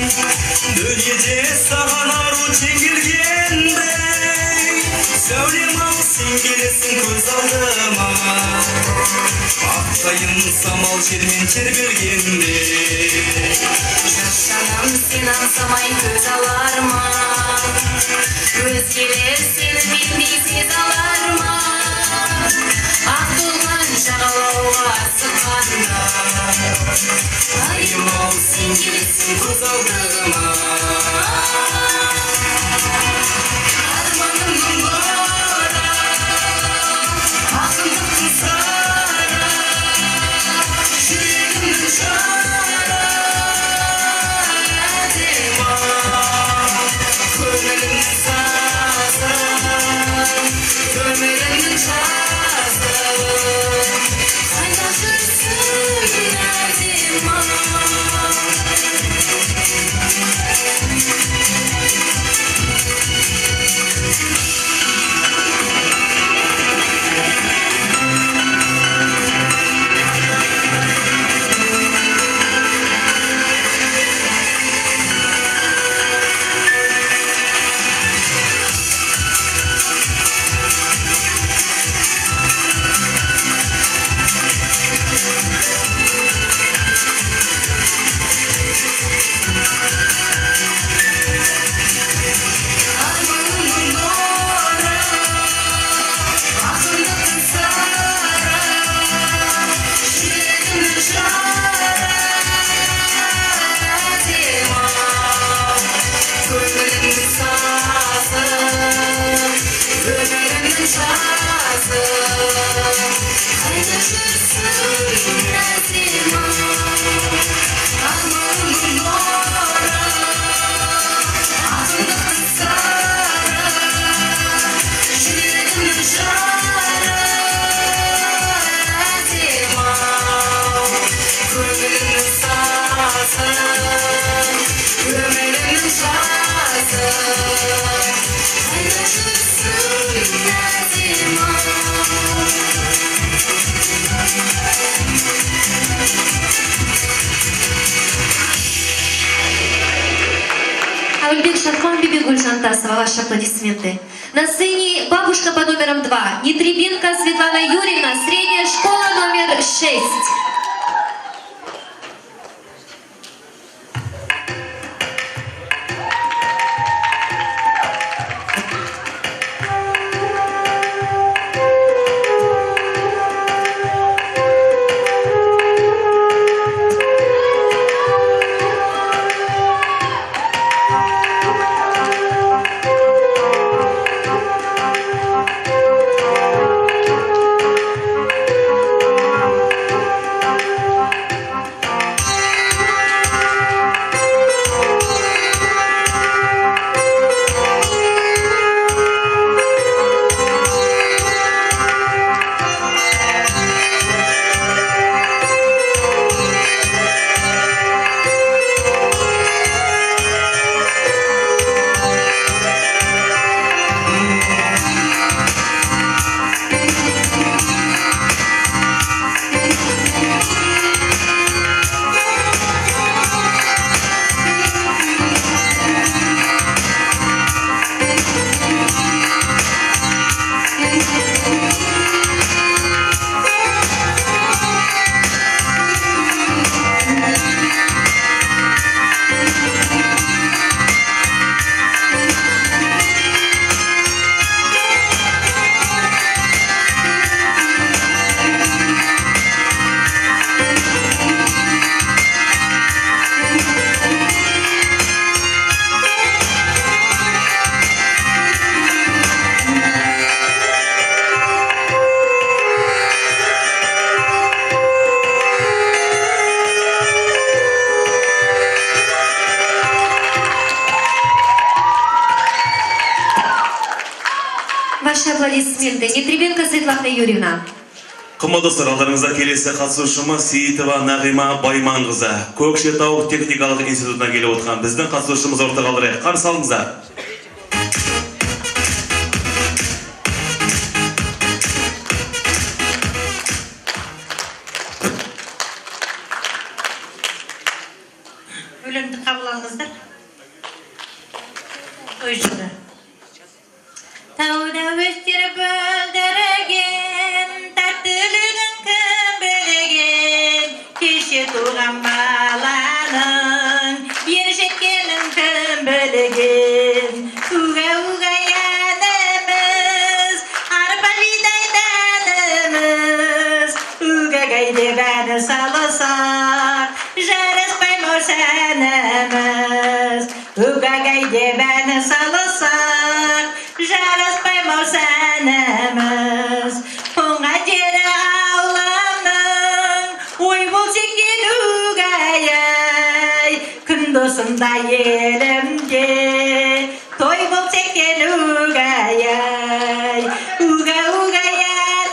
Speaker 15: дүниеде саған ару тең келгендей. Сәулем ау сен келесің көз алдыма, ақтайын самал жермен тербелгенде.
Speaker 3: Жаным сен аңсамай көз алар ма, өзгелер сені мендей сез алар ма. Ақ толған жағалауға асыққанда, айым ау сен келесің көз алдыма. Арманымның нұры, ақындықтың сары, жүрегімнің жары. Көңілімнің сазы, өмірімнің жазы, қайда жүрсің әдемі.
Speaker 2: Әуелбек Шахман, Бибигуль Жантасова, ваши аплодисменты. На сцене бабушка по номерам 2, Нетребенко Светлана Юрьевна, средняя школа номер 6. аплодисменты. Нетребенко Светлана Юрьевна.
Speaker 1: Қымбатты достар, алдарыңызда келесі қатысушымыз Сейітова Нағима Байманқызы. Көкшетау техникалық институтына келіп отырған біздің қатысушымыз ортаға алдырайық. Қарсы алыңыздар.
Speaker 8: Өлеңді қабылаңыздар. Ой жыры. Тауда өстер бөлдірген, тәттілігін кім білген, кеше туған баланың, ер жеткенін кім білген. Уға янымыз, арпа бидай дәніміз, уға гайды бәні салысақ, жарыспай мол сәніміз. Уға гайды бәні салысақ, жарыспай мол сәніміз. Оңға жері ауламның, ой бол секен уғай-ай, күн досында елімде, той бол секен уғай-ай. Уға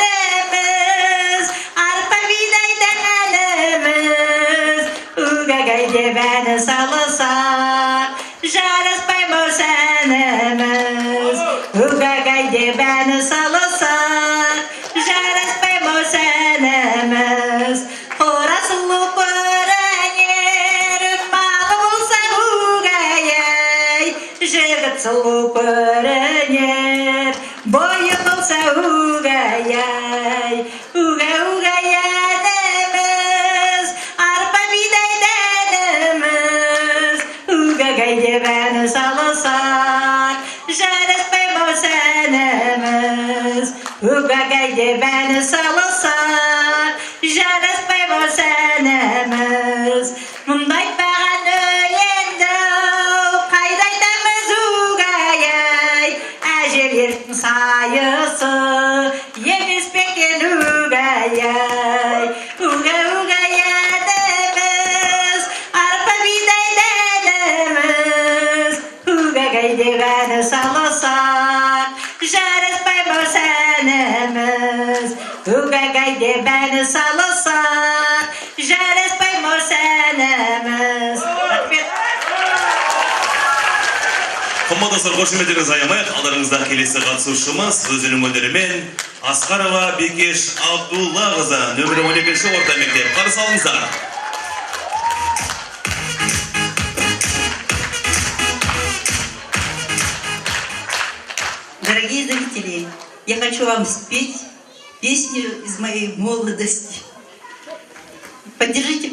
Speaker 8: янымыз, арпа бидай дәніміз, уға гайды бәні салысақ, жарыспай мол сәніміз. Уға гайды бәні салысақ, жарыспай мол сәніміз. Қора сұлу көрінер, малы болса уғай-ай, жігіт сұлу көрінер, бойы болса уғай-ай. Уға янымыз, арпа бидай дәніміз, уға гайды бәні салысақ, жарыспай мол сәніміз. Уға гайды бәні салысақ, жарыспай мол сәніміз. Мұндай баған өлеңді қайда айтамыз уғай-ай, әжелердің сайысы емес пе екен уғай-ай. Уға янымыз, арпа бидай дәніміз, уға гайды бәні салысақ, жарыспай мол сәніміз. Уға гайды бәні салысақ, жарыспай мол сәніміз. Рахмет.
Speaker 1: Қымбатты достар, қошеметтеріңіз аямайық. Алдарыңызда келесі қатысушымыз өзінің өнерімен Асқарова Бекеш Абдуллақызы, нөмірі 12-ші орта мектеп. Қарсы алыңыздар.
Speaker 8: Дорогие зрители, я хочу вам спеть песню из моей молодости. Поддержите.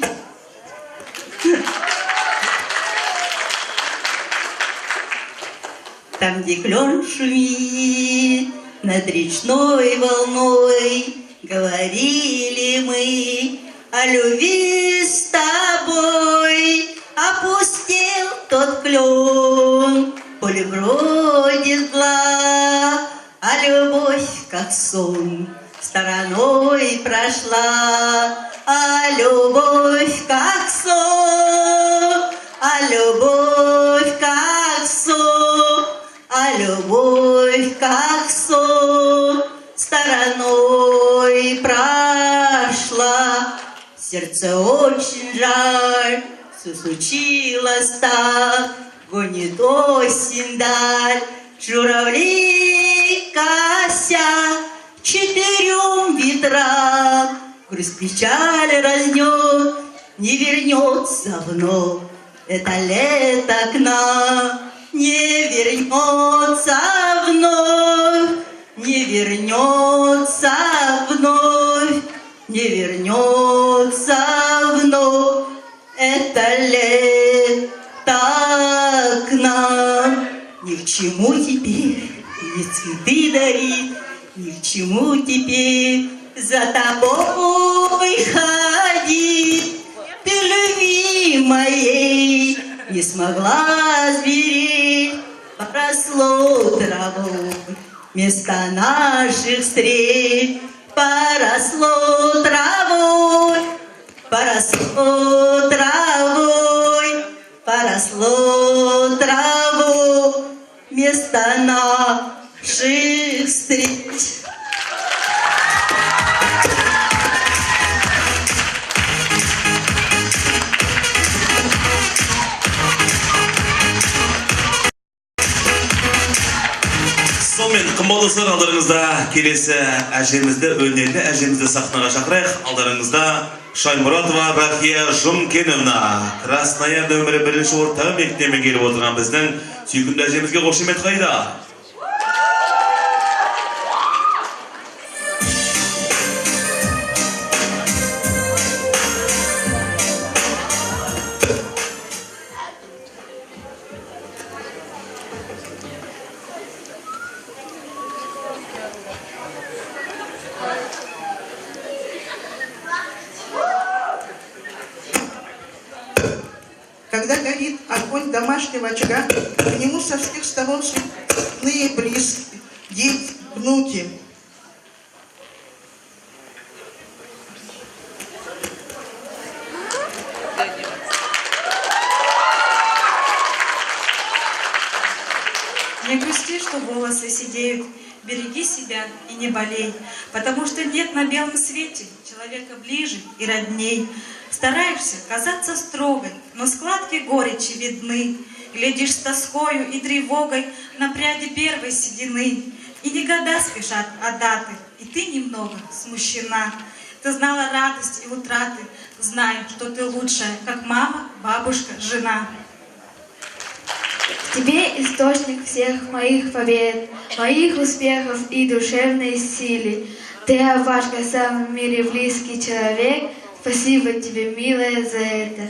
Speaker 8: Там, где клен шумит над речной волной, говорили мы о любви с тобой. Опустел тот клен, поле бродит гла, а любовь, как сон, стороной прошла. А любовь, как сон, а любовь, как сон, а любовь, как сон, стороной прошла. Сердце очень жаль, все случилось так, гонит осень даль, журавли кося четырем ветрам. Грусть печаль разнет, не вернется вновь, это лето к нам не вернется вновь, не вернется вновь, не вернется вновь, это лето к нам. Ни к чему теперь ни цветы дарить, ни к чему теперь за тобой ходить. Ты любви моей не смогла сберечь, поросло травой место наших встреч, поросло травой, поросло травой, поросло травой место наших встреч.
Speaker 1: қымбатты достар, алдарыңызда келесі әжемізді, өнерлі әжемізді сахнаға шақырайық. Алдарыңызда Шаймұратова Рахия Жұмкеновна, Красная нөмірі 1-ші орта мектебінен келіп отырған біздің сүйкімді әжемізге қошемет қайда.
Speaker 9: Когда горит огонь домашнего очага, к нему со всех сторон родные, близкие, дети, внуки.
Speaker 16: Не грусти, что волосы седеют, береги себя и не болей, потому что нет на белом свете человека ближе и родней. Стараешься казаться строгой, но складки горечи видны. Глядишь с тоскою и тревогой на пряди первой седины. И не года спешат, а даты, и ты немного смущена. Ты знала радость и утраты, знай, что ты лучшая, как мама, бабушка, жена.
Speaker 7: В тебе источник всех моих побед, моих успехов и душевной силы. Ты, Апашка, самый в мире близкий человек. Спасибо тебе, милая, за это.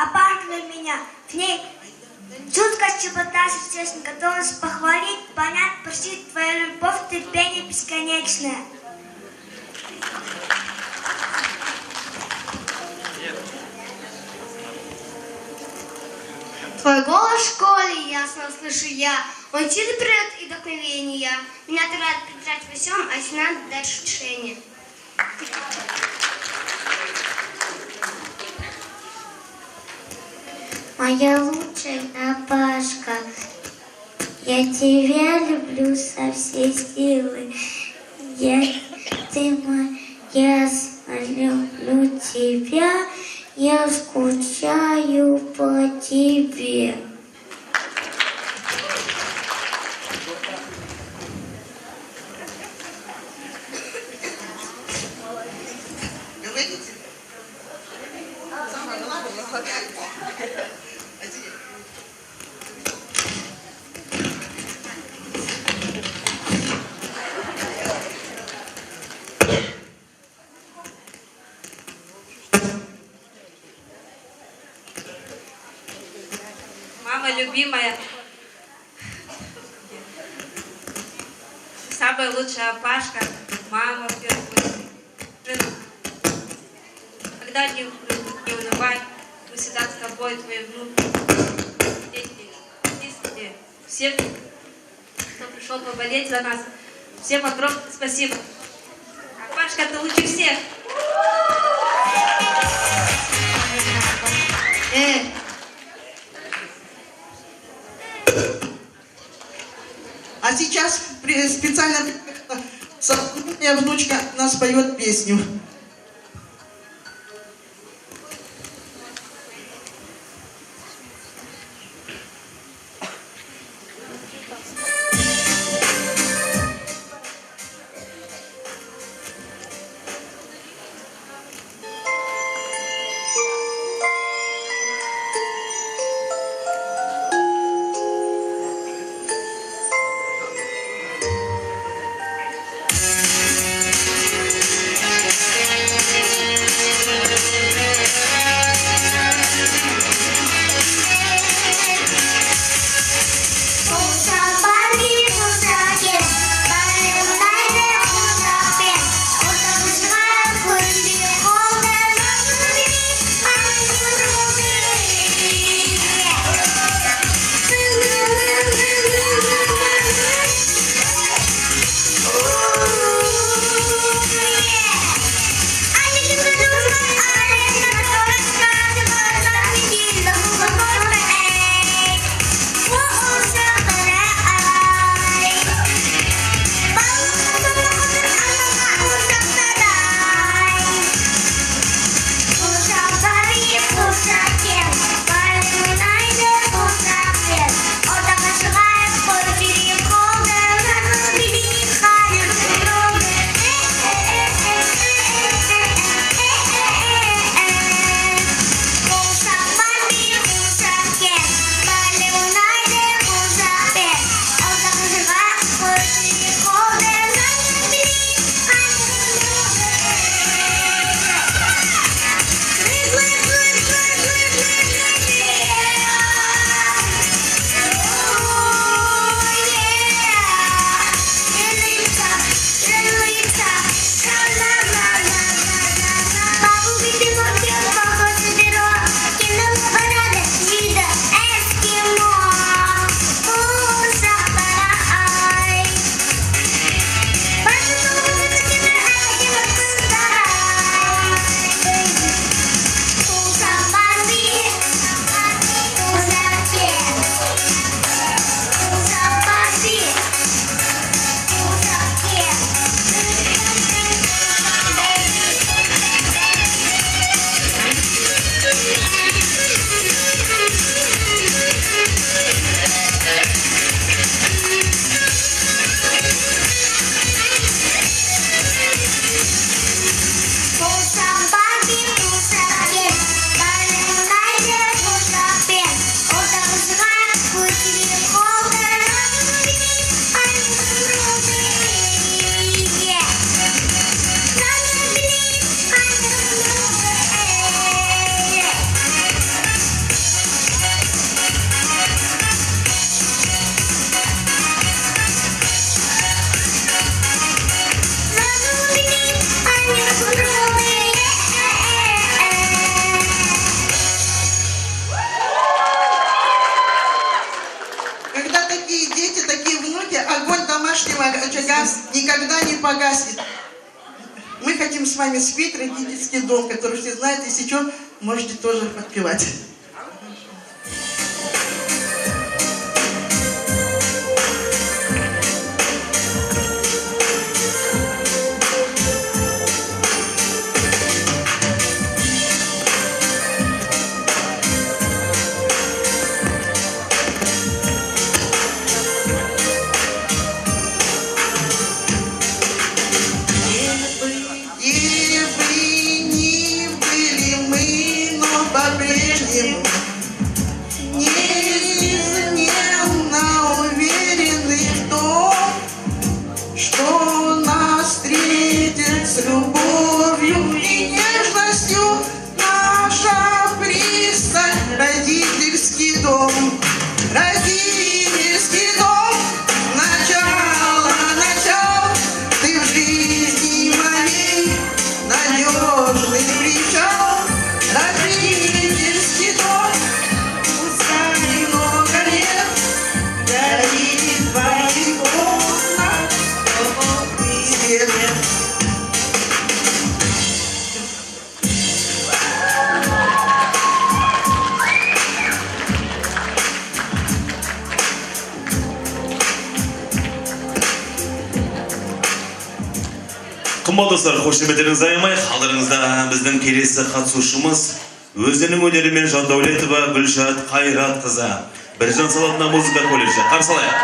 Speaker 6: Апашка для меня. В ней чуткая чистота сердечная, готовность похвалить, понять, простить, твоя любовь, терпение бесконечное.
Speaker 17: Твой голос в школе ясно слышу я. Он силы придает и вдохновения. Меня ты рад поддержать во всем, а если надо дать решение.
Speaker 6: Моя лучшая Апашка, я тебя люблю со всей силы. Ты моя, люблю тебя. Я скучаю по тебе.
Speaker 16: Мама любимая, самая лучшая Апашка, мама в первую очередь. Когда не унывай, мы всегда с тобой, твои внуки, дети, близкие, все, кто пришел поболеть за нас. Всем огромное спасибо. Апашка, ты лучше всех.
Speaker 9: А сейчас специально моя внучка нас поет песню. никогда не погаснет. Мы хотим с вами спеть родительский дом, который все знают, если что, можете тоже подпевать. Неизменно уверены в том, что нас встретит с любовью и нежностью наша пристань. Родительский дом, родительский дом, начало, ты в жизни моей надежный причал. Родительский дом, пускай много лет горит в твоих окнах свет.
Speaker 1: Қымбатты достар, қошеметтеріңіз аямай, қалдарыңызда біздің келесі қатысушымыз өзінің өнерімен Жандәулетова Гүлшат Қайратқызы, Біржан Салатына музыка колледжі. Қарсы алайық.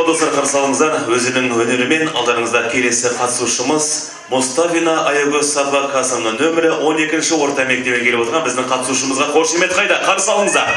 Speaker 1: Қымбатты достар, қарсы алыңыздар. Өзінің өнерімен алдарыңызда келесі қатысушымыз Мұстафина Аягөз Садвакасовна нөмірі 12-ші орта мектебе келіп отырған біздің қатысушымызға қошемет қайда. Қарсы алыңыздар.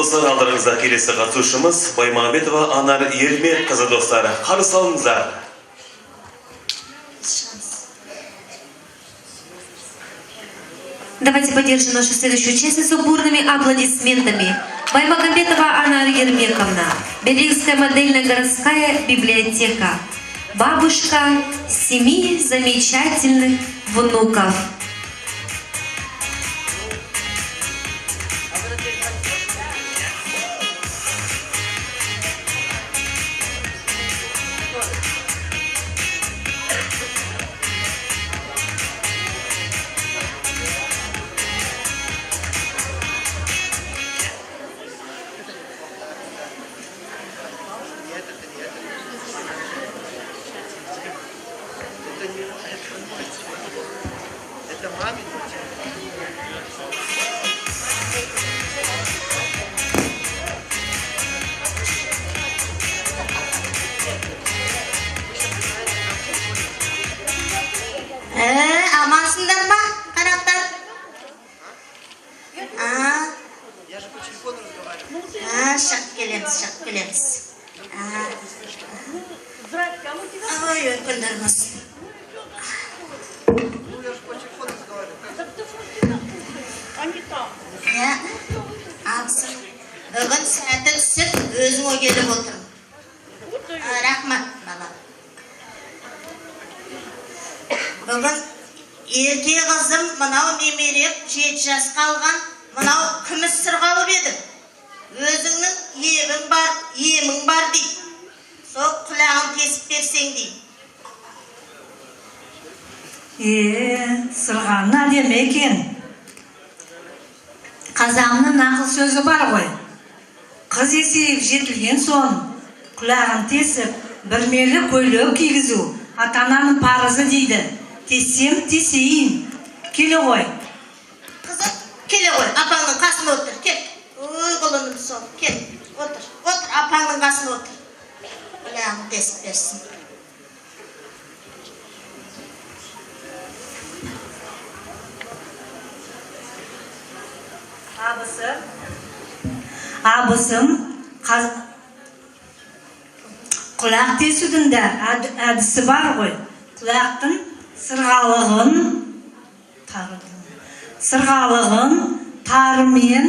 Speaker 1: Достар, алдарыңызда келесі қатысушымыз Баймағамбетова Анар Елмер қызы достары. Қарсы алыңыздар.
Speaker 2: Давайте поддержим нашу следующую участницу бурными аплодисментами. Баймагамбетова Анна Ермековна, Белинская модельная городская библиотека. Бабушка 7 замечательных внуков.
Speaker 10: Амансыңдар ма, қарақтар?
Speaker 15: Я же по телефону разговариваю.
Speaker 10: Шығып келеміз. Ой, күндер болсын.
Speaker 15: Ну, я же по телефону разговариваю.
Speaker 10: Алсың. Бүгін сәті түсіп, өзіңе келіп отырмын. Рахмат, балам. Бүгін ерке қызым мынау немерем 7 жасқа алған, мынау күміс сырғалып еді. Өзіңнің емің бар дейді. Сол құлағын тесіп берсең дейді.
Speaker 12: Сырғаны әдемі екен. Қазағымның нақыл сөзі бар ғой. Қыз есейіп жетілген соң, құлағын тесіп, бірмелі көйлек кигізу ата-ананың парызы дейді. Тесем, тесейін. Келе ғой.
Speaker 10: Қызым, келе ғой, апаңның қасына отыр, кел. Ой, құлыным сол, кел. Отыр, апаңның қасына отыр. Құлағын тесіп берсін.
Speaker 12: Абысым, құлақ тесудің да әдісі бар ғой. Құлақтың сырғалығын тарымен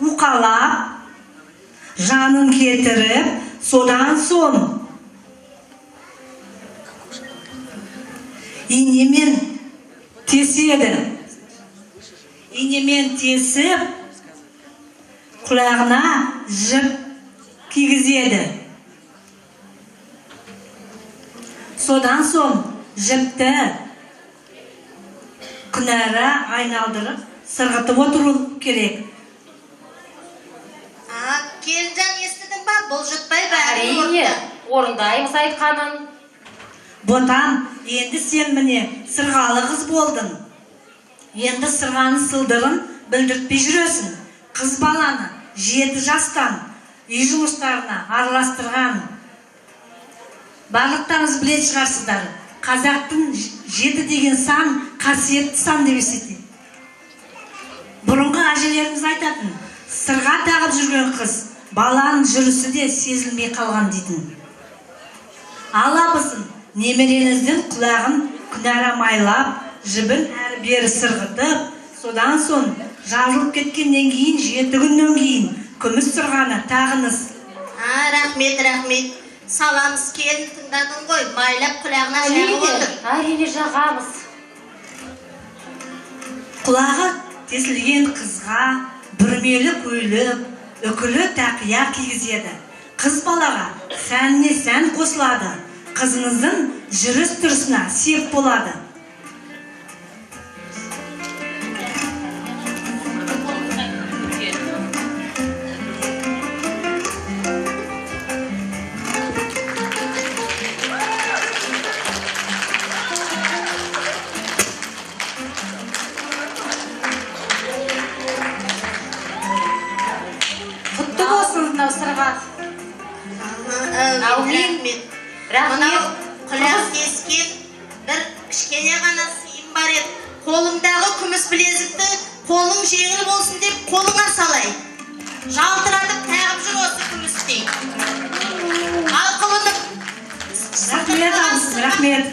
Speaker 12: уқалап, жанын кетіріп, содан соң инемен теседі. Инемен тесіп, құлағына жіп кигізеді. Содан соң жіпті күнәра айналдырып, сырғытып отыру керек.
Speaker 10: Келінжан, естідің ба? Бұл жұтпай бәрі
Speaker 18: Әрине, орындаймыз айтқанын.
Speaker 12: Ботам, енді сен міне сырғалы қыз болдың. Енді сырғаны сылдырын білдіртпей жүресің. Қыз баланы 7 жастан үй жұмыстарына араластырған. Барлықтарыңыз білетін шығарсыздар. Қазақтың 7 деген сан қасиетті сан деп есептейді. Бұрынғы әжелеріміз айтатын, сырға тағып жүрген қыз баланың жүрісі де сезілмей қалған дейтін. Ал абысын, немереңіздің құлағын күнәра майлап, жібін әрі-бері сырғытып, содан соң жазылып кеткеннен кейін 7 күннен кейін күміс сырғаны тағыңыз.
Speaker 10: Рахмет. Саламыз, келін тыңдадың ғой, майлап құлағына жағып отыр.
Speaker 18: Әрине жағамыз.
Speaker 12: Құлағы тесілген қызға бүрмелі көйлек, үкілі тақия кигізеді. Қыз балаға сәніне сән қосылады. Қызыңыздың жүріс-тұрысына сеп болады.
Speaker 18: Құтты болсын мынау сырға.
Speaker 10: Мынау құлақ тескен бір кішкене ғана сыйым бар еді. Қолымдағы күміс білезікті қолың жеңіл болсын деп қолыңа салай. Жалтыратып тағып жүр осы күмістей. Ал құлыным.
Speaker 12: Рахмет.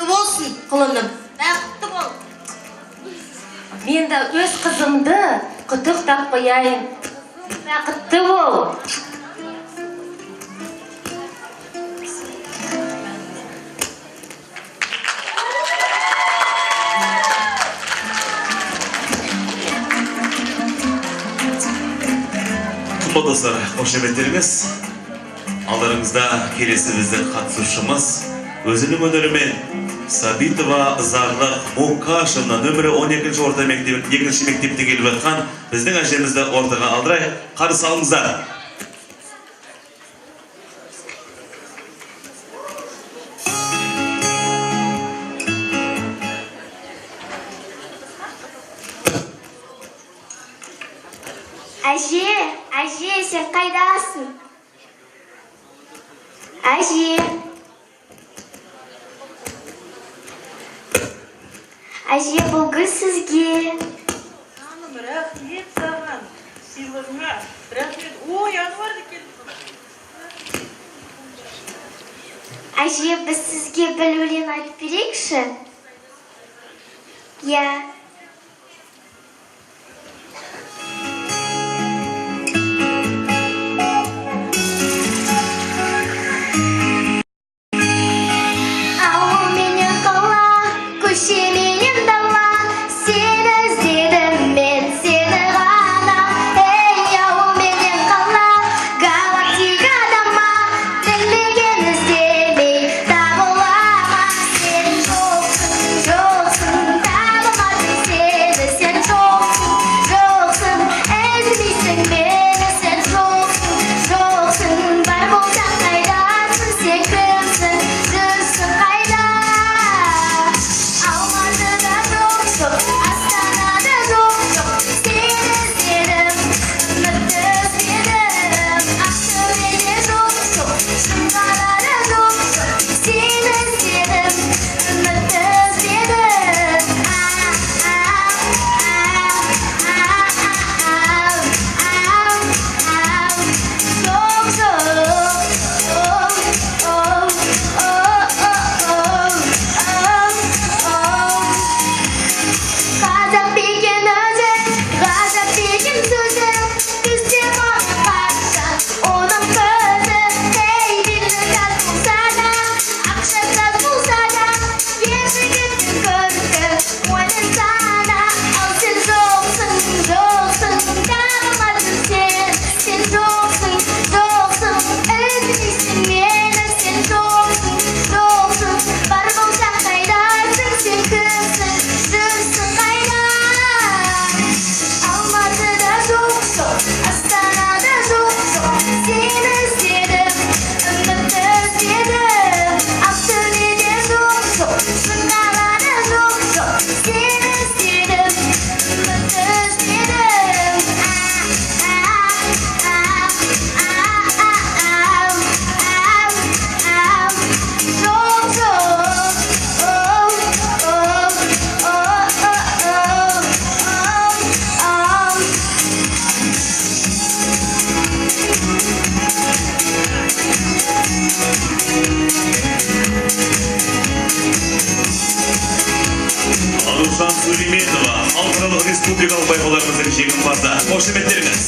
Speaker 10: Болсын құлыным.
Speaker 18: Мен de өз қызымды құттықтап қояйын. Бақытты бол.
Speaker 1: Қымбатты достар, қошеметтеріңіз. Алдарыңызда келесі біздің қатысушымыз өзінің өнерімен Сабитова Зарлық Мукашевна нөмірі 12-ші орта мектеп, 2-ші мектепте келіп жатқан біздің әжемізді ортаға алдырайық. Қарсы алыңыздар.
Speaker 6: Әже, сен қайдасың? Әже, бұл гүл сізге.
Speaker 13: Жаным, рахмет саған. Сыйлығыңа. Рахмет. Ой, Ануарды келді.
Speaker 6: Әже, біз сізге бір өлең айтып берейікші? Иә.
Speaker 1: Аружан Сүлейменова, халықаралық республикалық байқауларымыздың жеңімпазы. Қошеметтеріңіз.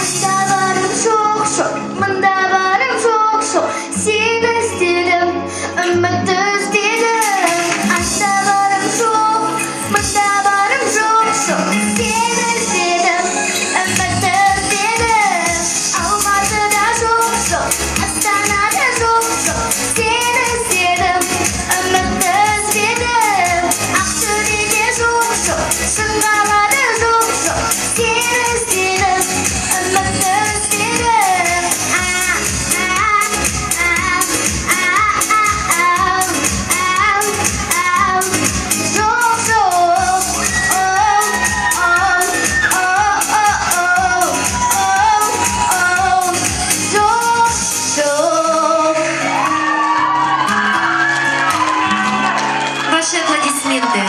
Speaker 6: Анда барым жоқ, мында барым жоқ, сені іздедім, үмітті іздедім. Анда барым жоқ, мында барым жоқ, сені іздедім, үмітті іздедім. Алматыда жоқ, Астанада жоқ, сені іздедім, үмітті іздедім. Ақтөбеде жоқ, Шыңғалада жоқ, сені іздедім, үмітті іздедім.
Speaker 2: Ваши аплодисменты.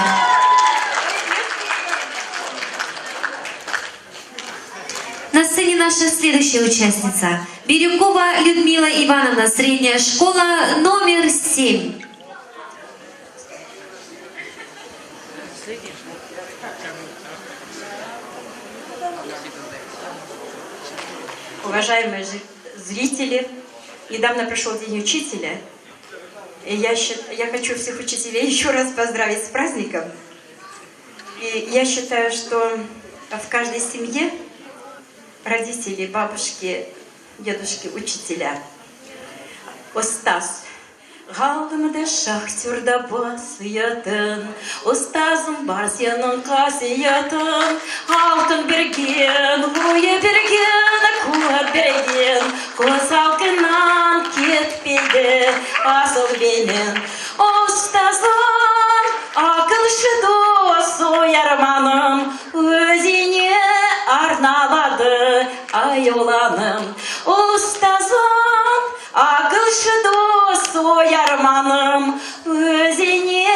Speaker 2: На сцене наша следующая участница. Бирюкова Людмила Ивановна, средняя школа, номер 7.
Speaker 19: уважаемые зрители. Недавно пришел День учителя. И я хочу всех учителей еще раз поздравить с праздником. И я считаю, что в каждой семье родители, бабушки, дедушки, учителя. Устаз. Ғалымда шахтерда басыятын, ұстазым бар сенің қасиятын. Алтын берген, ойы берген, қуат берген, көз алқынан кетпейді асыл бейнен. Ұстазым, ақылшы дос, ой арманым, өзіне арналады аяуланым. Ұстазым, ақылшы дос, ой арманым, өзіне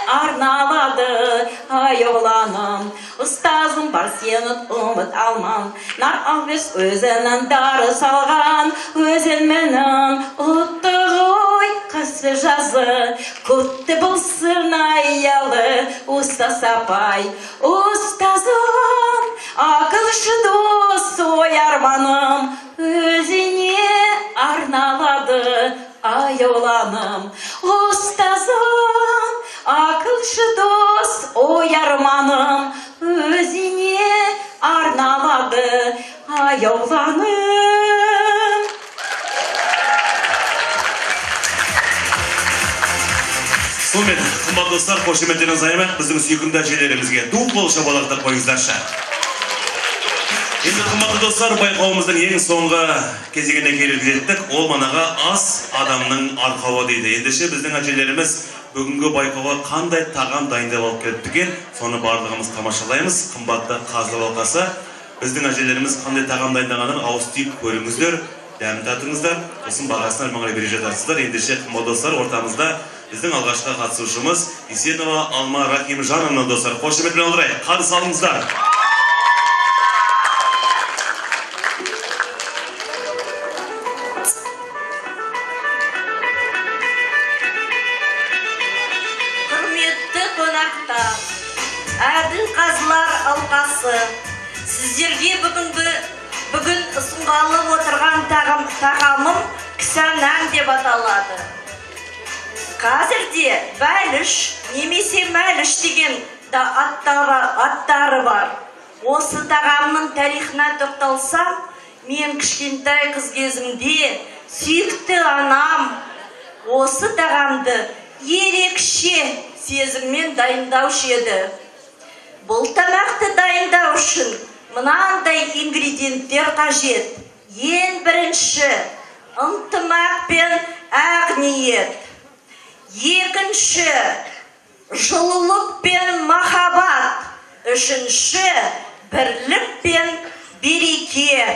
Speaker 19: арналады аяуланым. Ұстазым бар сенің ұмыт алман, нар албес өзінің дары салған, өзін менің ұтты ғой қысы жазы, күтті болсын аялы ұстаз апай. Ұстазым, ақылшы дос, ой арманым, өзіне арналады аяуланым. Ұстазым, ақылшы дос, ой арманым, өзіне арналады аяуланым.
Speaker 1: Сонымен, қымбат достар, қошеметтеріңіз аймақ біздің сүйкімді әжелерімізге ду қол шапалақтап қойыңыздаршы. Енді қымбатты достар, байқауымыздың ең соңғы кезегіне келіп жеттік. Ол манаға ас адамның арқауы дейді. Ендеше біздің әжелеріміз бүгінгі байқауға қандай тағам дайындап алып келіпті екен, соны барлығымыз тамашалаймыз. Қымбатты қазы балқасы, біздің әжелеріміз қандай тағам дайындағанын ауыз түйіп көріңіздер, дәм татыңыздар, сосын бағасын аймағай бере жатарсыздар. Ендеше қымбатты достар, ортамызда біздің алғашқы қатысушымыз Исенова Алма Рахимжановна достар. Қошеметпен алдырайық, қарсы алыңыздар.
Speaker 8: Әділ қазылар алқасы, сіздерге бүгін ұсынғалы отырған тағамым кісәнән деп аталады. Қазірде бәліш немесе мәліш деген аттары бар. Осы тағамның тарихына тоқталсам, мен кішкентай қыз кезімде сүйікті анам осы тағамды ерекше сезіммен дайындаушы еді. Бұл тамақты дайындау үшін мынандай ингредиенттер қажет. Ең бірінші, ынтымақ пен ақ ниет. Екінші, жылылық пен махаббат. Үшінші, бірлік пен береке.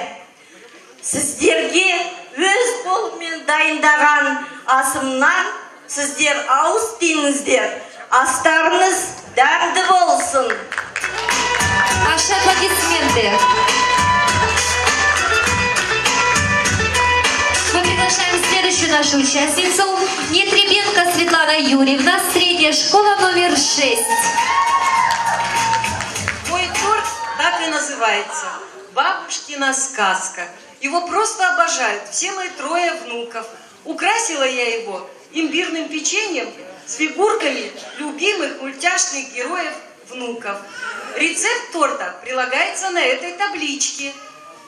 Speaker 8: Сіздерге өз қолыммен дайындаған асымнан сіздер ауыз тиіңіздер. Астарыңыз дәмді болсын.
Speaker 2: Ваши аплодисменты. Мы приглашаем следующую нашу участницу, Нетребенко Светлана Юрьевна, средняя школа номер 6.
Speaker 5: Мой торт так и называется «Бабушкина сказка». Его просто обожают все мои 3 внуков. Украсила я его имбирным печеньем с фигурками любимых мультяшных героев внуков. Рецепт торта прилагается на этой табличке,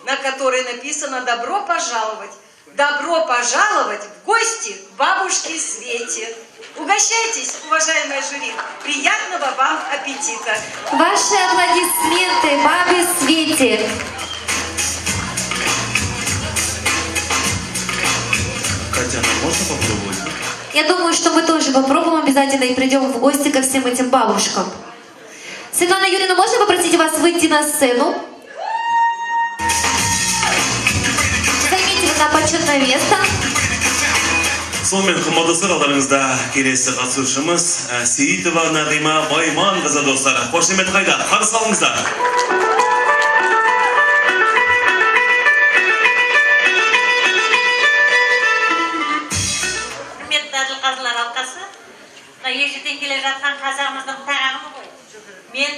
Speaker 5: на которой написано «Добро пожаловать». Добро пожаловать в гости к бабушке Свете. Угощайтесь, уважаемое жюри. Приятного вам аппетита.
Speaker 2: Ваши аплодисменты бабе Свете.
Speaker 1: Татьяна, можно попробовать?
Speaker 2: Я думаю, что мы тоже попробуем обязательно и придем в гости ко всем этим бабушкам. Светлана Юрьевна, можно попросить вас выйти на сцену? Займите на почетное место.
Speaker 1: Сонымен қымбатты достар, алдарыңызда келесі қатысушымыз Сейітова Нағима Байманқызы достар. Қошемет қайда? Қарсы алыңыздар.
Speaker 20: Ежеден келе жатқан қазағымыздың тағамы ғой. Мен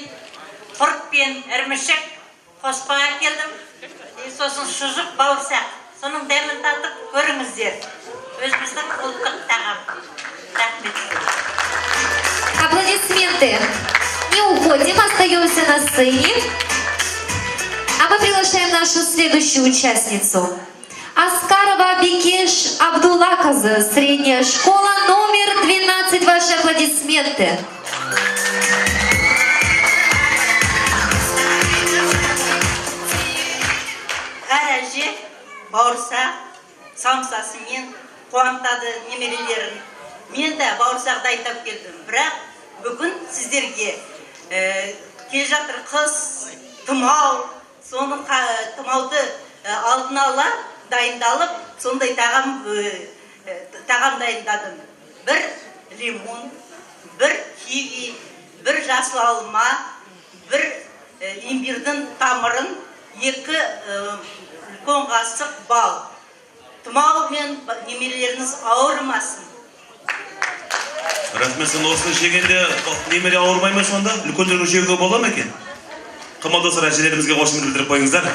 Speaker 20: құрт пен ірімшік қоспаға келдім. сосын шұжық бауырсақ. Соның дәмін татып көріңіздер. Өзіміздің ұлттық тағам. Рахмет.
Speaker 2: Аплодисменты. Не уходим, остаемся на сцене. А мы приглашаем нашу следующую участницу. Аскарова Бекеш Абдуллакызы, средняя школа, номер 12. Ваши аплодисменты.
Speaker 8: Әже бауырсақ самсасымен қуантады немерелерін. Мен де бауырсақты айтап келдім. Бірақ бүгін сіздерге келе жатыр қыс, тұмау, соны тұмауды алдын ала дайындалып, сондай тағам дайындадым. Бір лимон, бір киви, бір жасыл алма, бір имбирдің тамырын, екі үлкен қасық бал. Тұмау мен немерелеріңіз ауырмасын.
Speaker 1: Рахмет, сен осыны жегенде немере ауырмай ма сонда? Үлкендерге жеуге бола ма екен? Қымал достар, әжелерімізге қошемет білдіріп қойыңыздар.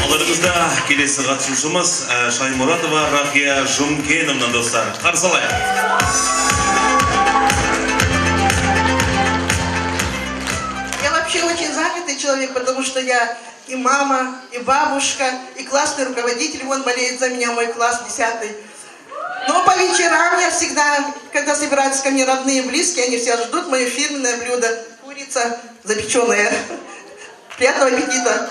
Speaker 1: Алдарыңызда келесі қатысушымыз Шаймұратова Рахия Жұмкеновна достар. Қарсы алайық.
Speaker 9: Я вообще очень занятый человек, потому что я и мама, и бабушка, и классный руководитель. Вон болеет за меня мой класс 10-й. Но по вечерам я всегда, когда собираются ко мне родные и близкие, они все ждут мое фирменное блюдо. Курица запеченная. Приятного аппетита!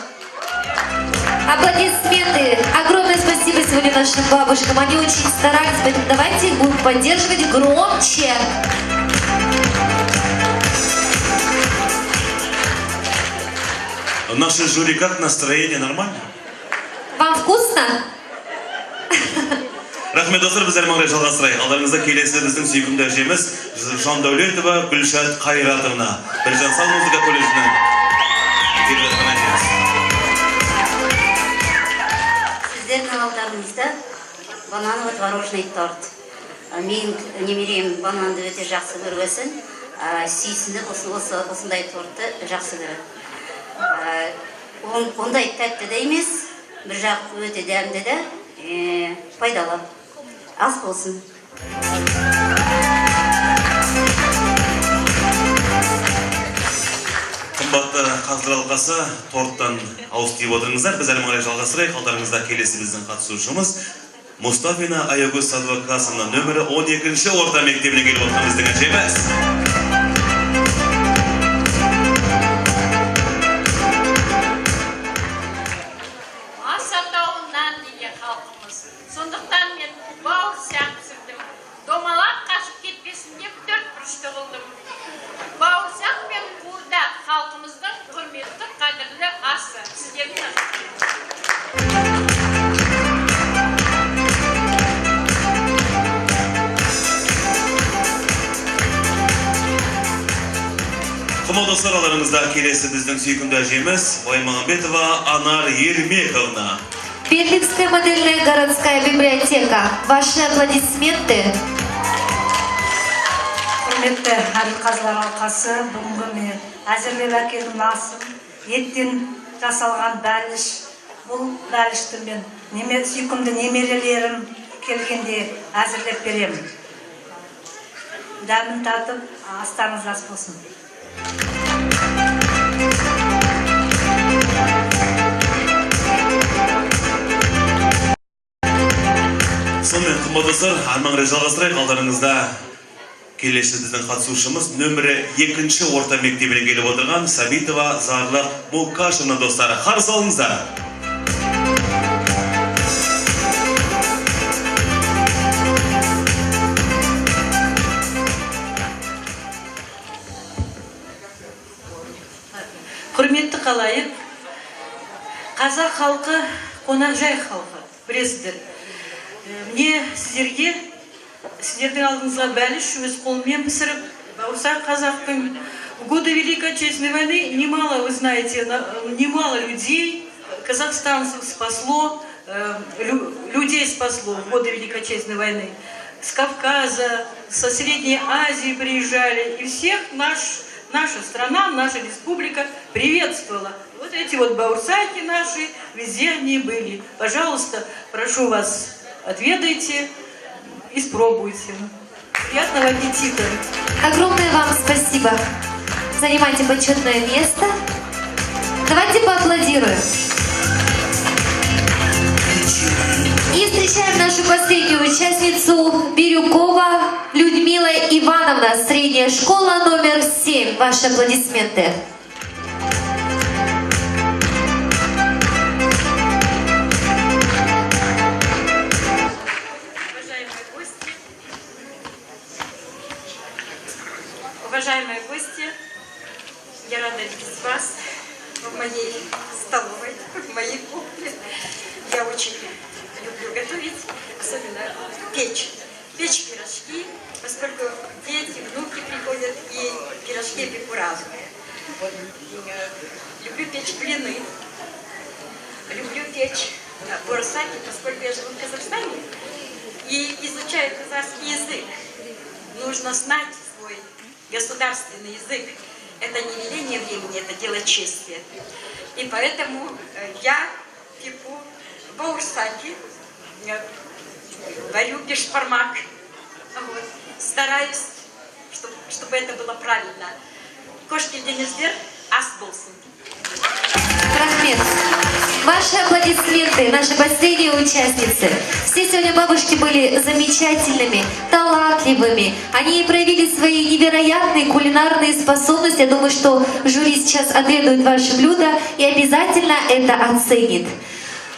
Speaker 2: Аплодисменты. Огромное спасибо сегодня нашим бабушкам. Они очень старались, поэтому давайте их будем поддерживать громче.
Speaker 1: Наше жюри, как настроение? Нормально?
Speaker 2: Вам вкусно?
Speaker 1: Рахмет достар, біз әрмаңырай жалғастырайық. Алдарыңызда келесі біздің сүйкімді әжеміз Жандәулетова Гүлшат Қайратовна. Біржан Сал музыка колледжінің келіп жатқан әжеміз.
Speaker 21: Сіздердің алдарыңызда банановый творожный торт. Мен немерем бананды өте жақсы көргесін, сүйсініп осындай тортты жақсы көреді. Ондай тәтті де емес, бір жақ өте дәмді де, пайдалы. Аз болсын.
Speaker 1: Қымбатты қазылар алқасы, торттан ауыз тиіп отырыңыздар. Біз әлі маңырай жалғастырайық. Алдарыңызда келесі біздің қатысушымыз Мұстафина Аягөз Садуақасовна, нөмірі 12-ші орта мектебіне келіп отырған біздің әжеміз.
Speaker 11: Сондықтан мен бауырсақ пісірдім. Домалақ қашып кетпесін деп 4 бұрышты қылдым. Бауырсақ пен қуырдақ халқымыздың құрметті қадірлі асы. Сіздердің
Speaker 1: Қымал достар, алдарыңызда келесі біздің сүйкімді әжеміз Баймағамбетова Анар Ермековна.
Speaker 2: Берлинская модельная городская библиотека. Ваши аплодисменты.
Speaker 12: Құрметті қазылар алқасы, бүгінгі мен әзірлеп әкелген асым, еттен жасалған бәліш. Бұл бәлішті мен сүйкімді немерелерім келгенде әзірлеп беремін. Дәмін татып, астарыңыз ас болсын.
Speaker 1: Сонымен қымбат достар, армаңырай жалғастырайық. Алдарыңызда келесі біздің қатысушымыз нөмірі 2-ші орта мектебіне келіп отырған Сабитова Зарлық Мукашевна достары. Қарсы алыңыздар.
Speaker 13: Құрметті қалайық, қазақ халқы қонақжай халқы, білесіздер. Мне сіздердің алдыңызға бәліш өз қолыммен пісіріп, бауырсақ қазақтың. В годы Великой Отечественной войны немало, вы знаете, немало людей, казахстанцев спасло, людей спасло в годы Великой Отечественной войны. С Кавказа, со Средней Азии приезжали, и всех наша страна, наша республика приветствовала. Вот эти вот баурсаки наши, везде они были. Пожалуйста, прошу вас, отведайте, испробуйте. Приятного аппетита.
Speaker 2: Огромное вам спасибо. Занимайте почетное место. Давайте поаплодируем. И встречаем нашу последнюю участницу Бирюкова Людмила Ивановна, средняя школа номер 7. Ваши аплодисменты.
Speaker 19: Уважаемые гости, я рада видеть вас в моей столовой, в моей кухне. Я очень люблю готовить, особенно печь. Печь пирожки, поскольку дети, внуки приходят, и пирожки пеку разные. Вот. Люблю печь блины, люблю печь бурсаки, поскольку я живу в Казахстане и изучаю казахский язык. Нужно знать свой государственный язык. Это не веление времени, это дело чести. И поэтому я пеку баурсаки, варю бешпармак. Вот. Стараюсь, чтобы это было правильно. Кошки денеждер, ас болсын.
Speaker 2: Рахмет. Ваши аплодисменты, наши последние участницы. Все сегодня бабушки были замечательными, талантливыми. Они проявили свои невероятные кулинарные способности. Я думаю, что жюри сейчас отведают ваши блюда и обязательно это оценит.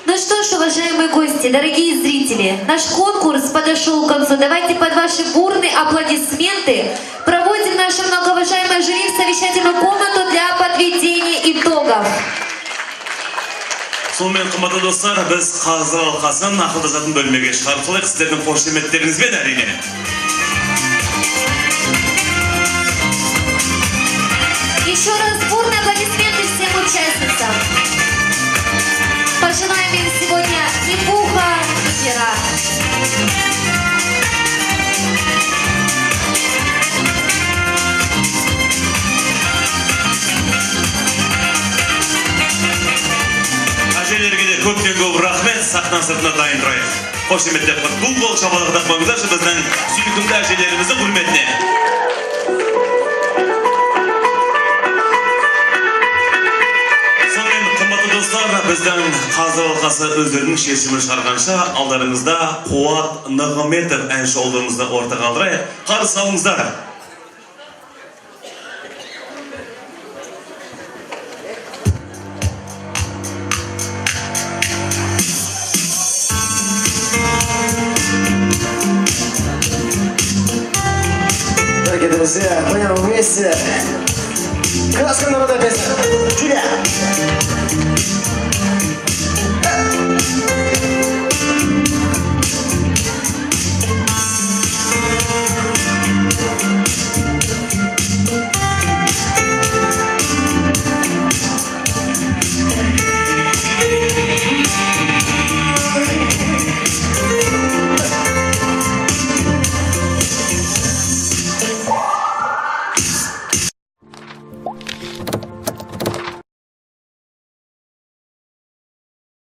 Speaker 2: Ну что ж, уважаемые гости, дорогие зрители, наш конкурс подошел к концу. Давайте под ваши бурные аплодисменты проводим наше многоуважаемое жюри в совещательную комнату для подведения итогов.
Speaker 1: Сонымен қымбатты достар, біз қазір алқасын ақылдасатын бөлмеге шығарып салайық, сіздердің қошеметтеріңізбен әрине.
Speaker 2: Еще раз бурные аплодисменты всем участницам. Пожелаем им сегодня ни пуха, ни пера.
Speaker 1: Әжелерге де көптен көп рахмет, сахна сыртына дайын тұрайық. Қошеметтеп бұл шабалғыдақ болыңыздаршы біздің сүйкімді әжелеріміздің құрметіне. Біздің қазы алқасы өздерінің шешімін шығарғанша алдарыңызда Қуат Нығыметов әнші олдарымызды орта қалдырайық. Қарсы алыңыздар.
Speaker 4: Дорогие друзья, поем вместе. Краска народная песня. Джулия!